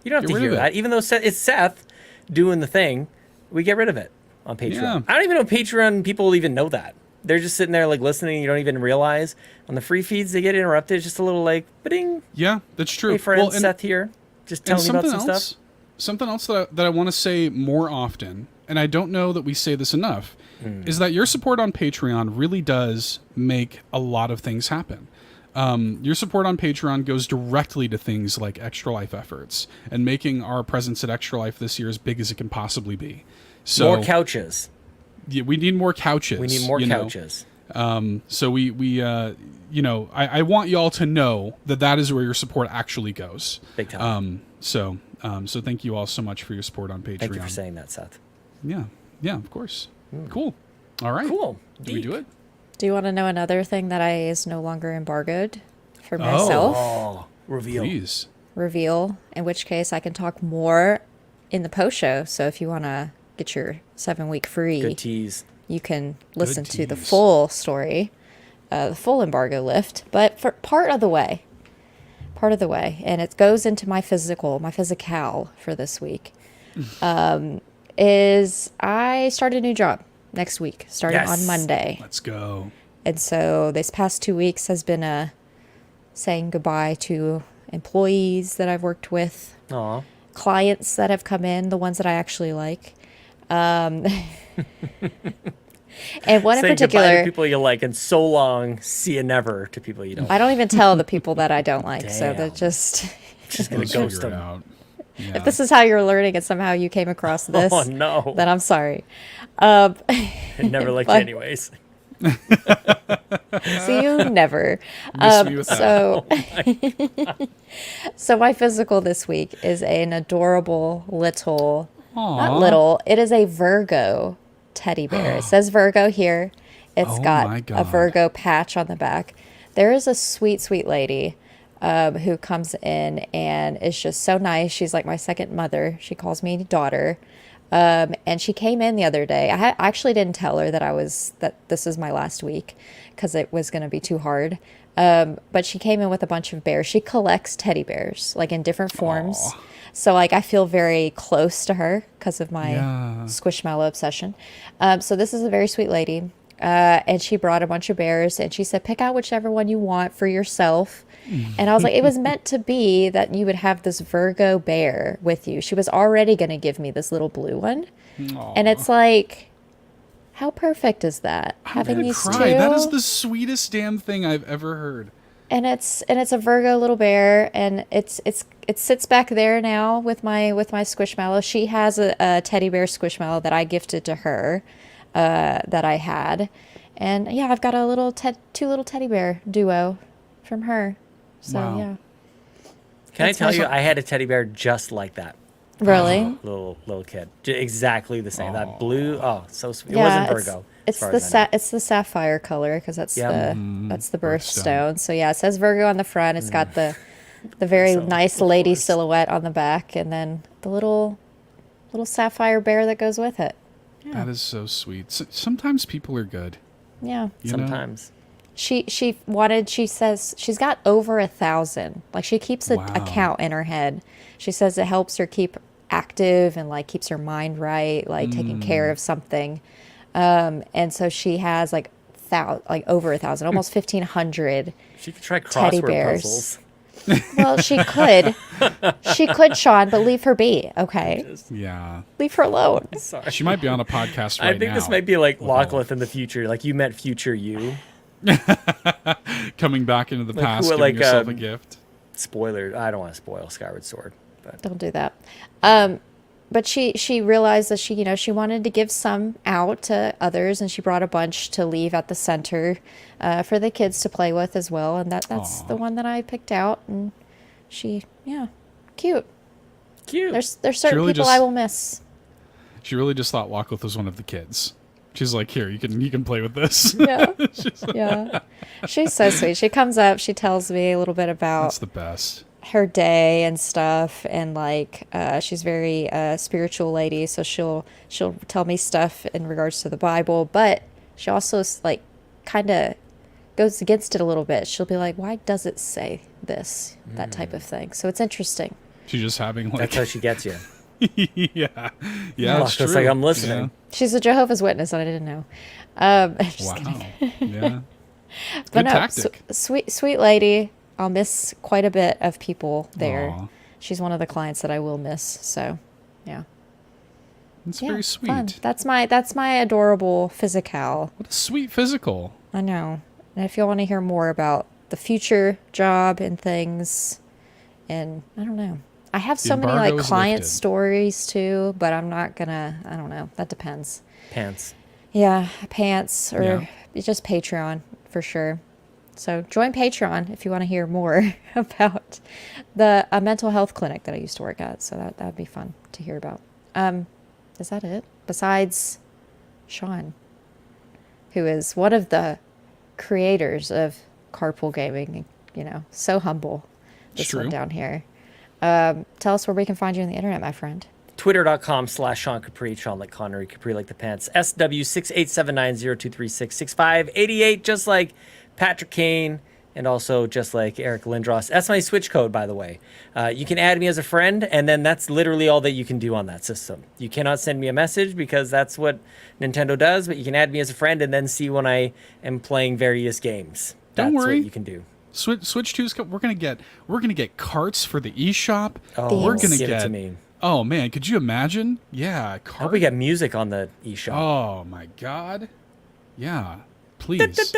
You don't have Get to rid hear of it. that. Even though it's Seth doing the thing, we get rid of it on Patreon. Yeah. I don't even know Patreon people even know that. They're just sitting there like listening. You don't even realize. On the free feeds, they get interrupted. It's just a little like, ba-ding. Yeah, that's true. Hey, friend, and Seth here. Just telling you about some stuff. Something else that I want to say more often, and I don't know that we say this enough, is that your support on Patreon really does make a lot of things happen. Your support on Patreon goes directly to things like Extra Life efforts and making our presence at Extra Life this year as big as it can possibly be. So More couches. yeah, we need more couches. We need more couches. So we I want y'all to know that is where your support actually goes. Big time. So thank you all so much for your support on Patreon. Thank you for saying that, Seth. Yeah, of course. Cool. All right. Cool. Did we do it? Do you want to know another thing that is no longer embargoed for myself? Oh, reveal. Please. Reveal, in which case I can talk more in the post show. So if you want to get your 7-week free, Good tease. you can listen to the tease. full story, the full embargo lift, but for part of the way, and it goes into my physical for this week, is I start a new job next week, starting on Monday. Let's go. And so this past 2 weeks has been saying goodbye to employees that I've worked with, Aw. clients that have come in, the ones that I actually like. And one in Saying goodbye particular, to people you like, and so long, see you never to people you don't. I don't even tell the people that I don't like. So Damn. they're just, Just gonna Let's ghost figure it them. out. Yeah. if this is how you're learning and somehow you came across this, Oh no! then I'm sorry. I never liked you but- anyways. See you never. Miss me with that. So my physical this week is an adorable little, Aw. not little, it is a Virgo teddy bear. It says Virgo here. It's Oh my got a God. Virgo patch on the back. There is a sweet, sweet lady who comes in and is just so nice. She's like my second mother. She calls me daughter. And she came in the other day. I actually didn't tell her that this is my last week because it was going to be too hard. But she came in with a bunch of bears. She collects teddy bears, like in different forms. Aw. So like I feel very close to her because of my Yeah. Squishmallow obsession. So this is a very sweet lady. And she brought a bunch of bears and she said, pick out whichever one you want for yourself. And I was like, it was meant to be that you would have this Virgo bear with you. She was already going to give me this little blue one. Aw. And it's like, how perfect is that? I'm Having gonna these cry. two. That is the sweetest damn thing I've ever heard. And it's a Virgo little bear, and it sits back there now with my Squishmallow. She has a teddy bear Squishmallow that I gifted to her, that I had, and yeah, I've got a two little teddy bear duo from her. So Wow. yeah, Can I That's tell you, awesome. I had a teddy bear just like that. really. Little kid, exactly the same. That blue, so sweet. It Yeah, wasn't Virgo. It's the sapphire color because that's Yep. that's the Birthstone. birthstone. So yeah, it says Virgo on the front. It's got the very nice lady silhouette on the back, and then the little sapphire bear that goes with it. Yeah. That is so sweet. Sometimes people are good. Yeah. Sometimes. She says she's got over 1,000. Like, she keeps a count in her head. She says it helps her keep active and like keeps her mind right, like taking care of something. And so she has like over 1,000, almost 1,500 She could try teddy crossword bears. puzzles. Well, she could. She could, Sean, but leave her be, okay? Yeah. Leave her alone. Sorry. She might be on a podcast right now. I think this might be like Lockleth in the future. Like, you met future you. Coming back into the Like, past, who, giving like, yourself a gift. Spoiler. I don't want to spoil Skyward Sword. But Don't do that. But she realized that she wanted to give some out to others, and she brought a bunch to leave at the center for the kids to play with as well. And that's the one that I picked out. And cute. Cute. There's certain people I will miss. She really just thought Lockleth was one of the kids. She's like, here, you can play with this. Yeah. Yeah. She's so sweet. She comes up, she tells me a little bit about That's the best. her day and stuff, and like she's very spiritual lady, so she'll tell me stuff in regards to the Bible, but she also like kind of goes against it a little bit. She'll be like, why does it say this, that type of thing. So it's interesting. She's just having like that's how she gets you. yeah that's true. It's like, I'm listening. She's a Jehovah's Witness, and I didn't know. I'm just Wow. kidding. Yeah. But Good tactic. Sweet lady. I'll miss quite a bit of people there. Aw. She's one of the clients that I will miss. So, yeah. That's very sweet. Fun. That's my adorable physical. What a sweet physical. I know. And if you want to hear more about the future job and things, and I don't know. I have so many like client lifted. stories too, but I'm not gonna. I don't know. That depends. Pants. Yeah, pants or Yeah. just Patreon for sure. So join Patreon if you want to hear more about the mental health clinic that I used to work at. So that'd be fun to hear about. Is that it? Besides Sean, who is one of the creators of Carpool Gaming, so humble. This one down here. Tell us where we can find you on the internet, my friend. Twitter.com/Sean Capri, Sean like Connery, Capri like the pants, SW687902366588, just like Patrick Kane, and also just like Eric Lindros. That's my Switch code, by the way. You can add me as a friend, and then that's literally all that you can do on that system. You cannot send me a message because that's what Nintendo does, but you can add me as a friend and then see when I am playing various games. Don't That's worry. what you can do. Switch 2's we're gonna get carts for the eShop. Oh, we're gonna give it get. to me. Oh man, could you imagine? Yeah, How we got music on the eShop? Oh my god. Yeah, please.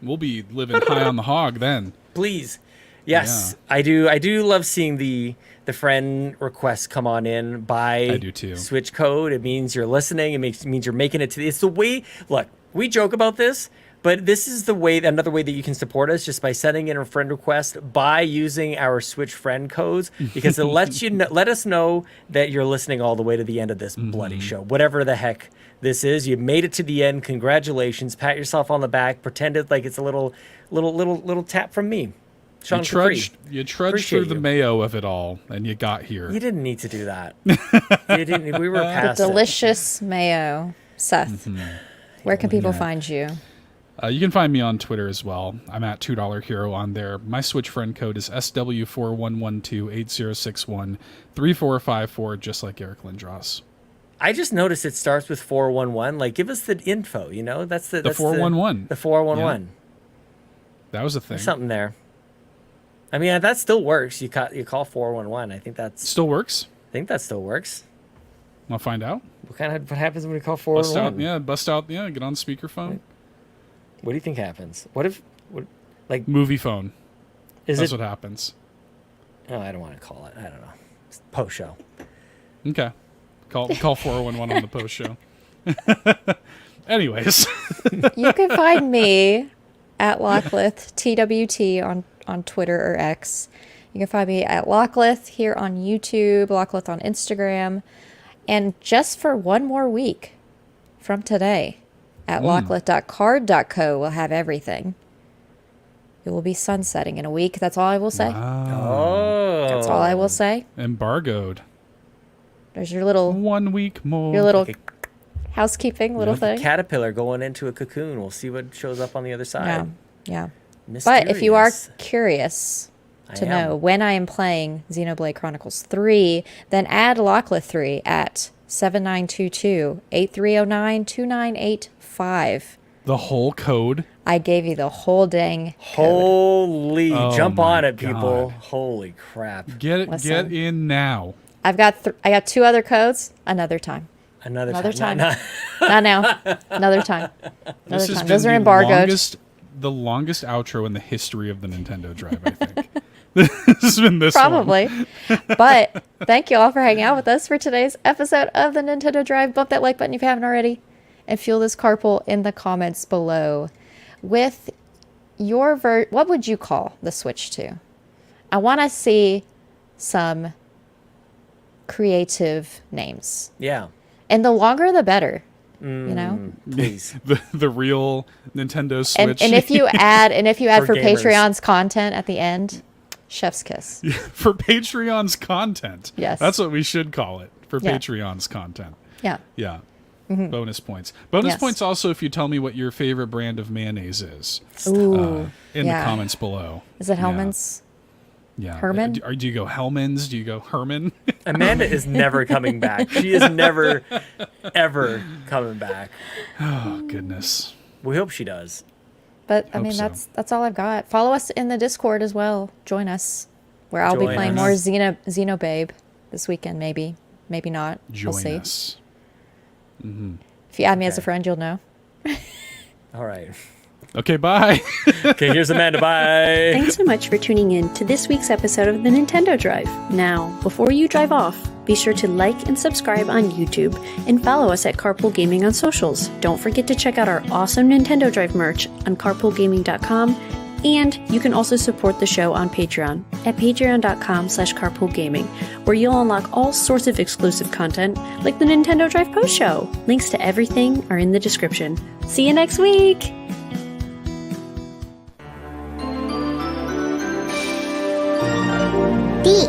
We'll be living high on the hog then. Please. Yes, yeah. I do love seeing the friend requests come on in by I do too. Switch code. It means you're listening. It means you're making it to it's the way. Look, we joke about this, but this is another way that you can support us, just by sending in a friend request by using our Switch friend codes, because it lets let us know that you're listening all the way to the end of this bloody show, whatever the heck this is. You made it to the end. Congratulations. Pat yourself on the back. Pretend it like it's a little tap from me. Sean you trudged through the mayo of it all, and you got here. You didn't need to do that. You didn't. We were past the delicious mayo. Seth, where can people find you? You can find me on Twitter as well. I'm at $2 Hero on there. My Switch friend code is SW411280613454, just like Eric Lindros. I just noticed it starts with 411. Like, give us the info. That's the 411. The 411. Yeah. That was a thing. There's something there. I mean, that still works. You call 411. I think that still works. I think that still works. I'll find out. What happens when we call 411? Bust out. Yeah, get on speakerphone. What do you think happens? Like movie phone? That's what happens. Oh, I don't want to call it. I don't know. It's post show. Okay. Call 411 on the post show. Anyways, you can find me at Lockleth TWT on Twitter or X. You can find me at Lockleth here on YouTube, Lockleth on Instagram, and just for one more week from today, at lockleth.card.co, we'll have everything. It will be sunsetting in a week. That's all I will say. Wow. That's all I will say. Embargoed. There's your little 1 week more. Your little housekeeping little thing. Caterpillar going into a cocoon. We'll see what shows up on the other side. Yeah. Mysterious. But if you are curious to know when I am playing Xenoblade Chronicles 3, then add Lockla 3 at 7922-8309-2985. The whole code? I gave you the whole dang code. Holy, jump on it, God. people. Holy crap. Get in now. I got 2 other codes. Another time. Another time. Not now. Another time. This has Those been are embargoed. the longest outro in the history of the Nintendo Drive, I think. This has been this Probably. one. But thank you all for hanging out with us for today's episode of the Nintendo Drive. Bump that like button if you haven't already. And fuel this carpool in the comments below. With your what would you call the Switch 2? I want to see some creative names. Yeah. And the longer the better. You know? Please. the real Nintendo Switch. And if you add for gamers. Patreon's content at the end, chef's kiss. For Patreon's content. Yes. That's what we should call it. For Yeah. Patreon's content. Yeah. Yeah. Bonus points. Bonus Yes. points also if you tell me what your favorite brand of mayonnaise is. Ooh. In the comments below. Is it Hellman's? Yeah. Herman? Do you go Hellman's? Do you go Herman? Amanda is never coming back. She is never, ever coming back. Oh, goodness. We hope she does. But I Hope mean, so. that's all I've got. Follow us in the Discord as well. Join us, where I'll be Join playing us. more Xenobabe this weekend. Maybe not. We'll Join see. us. If you add me as a Okay. friend, you'll know. All right. Okay, bye. Okay, here's Amanda. Bye. Thanks so much for tuning in to this week's episode of the Nintendo Drive. Now, before you drive off, be sure to like and subscribe on YouTube and follow us at Carpool Gaming on socials. Don't forget to check out our awesome Nintendo Drive merch on carpoolgaming.com, and you can also support the show on Patreon at patreon.com/carpoolgaming, where you'll unlock all sorts of exclusive content like the Nintendo Drive post show. Links to everything are in the description. See you next week! D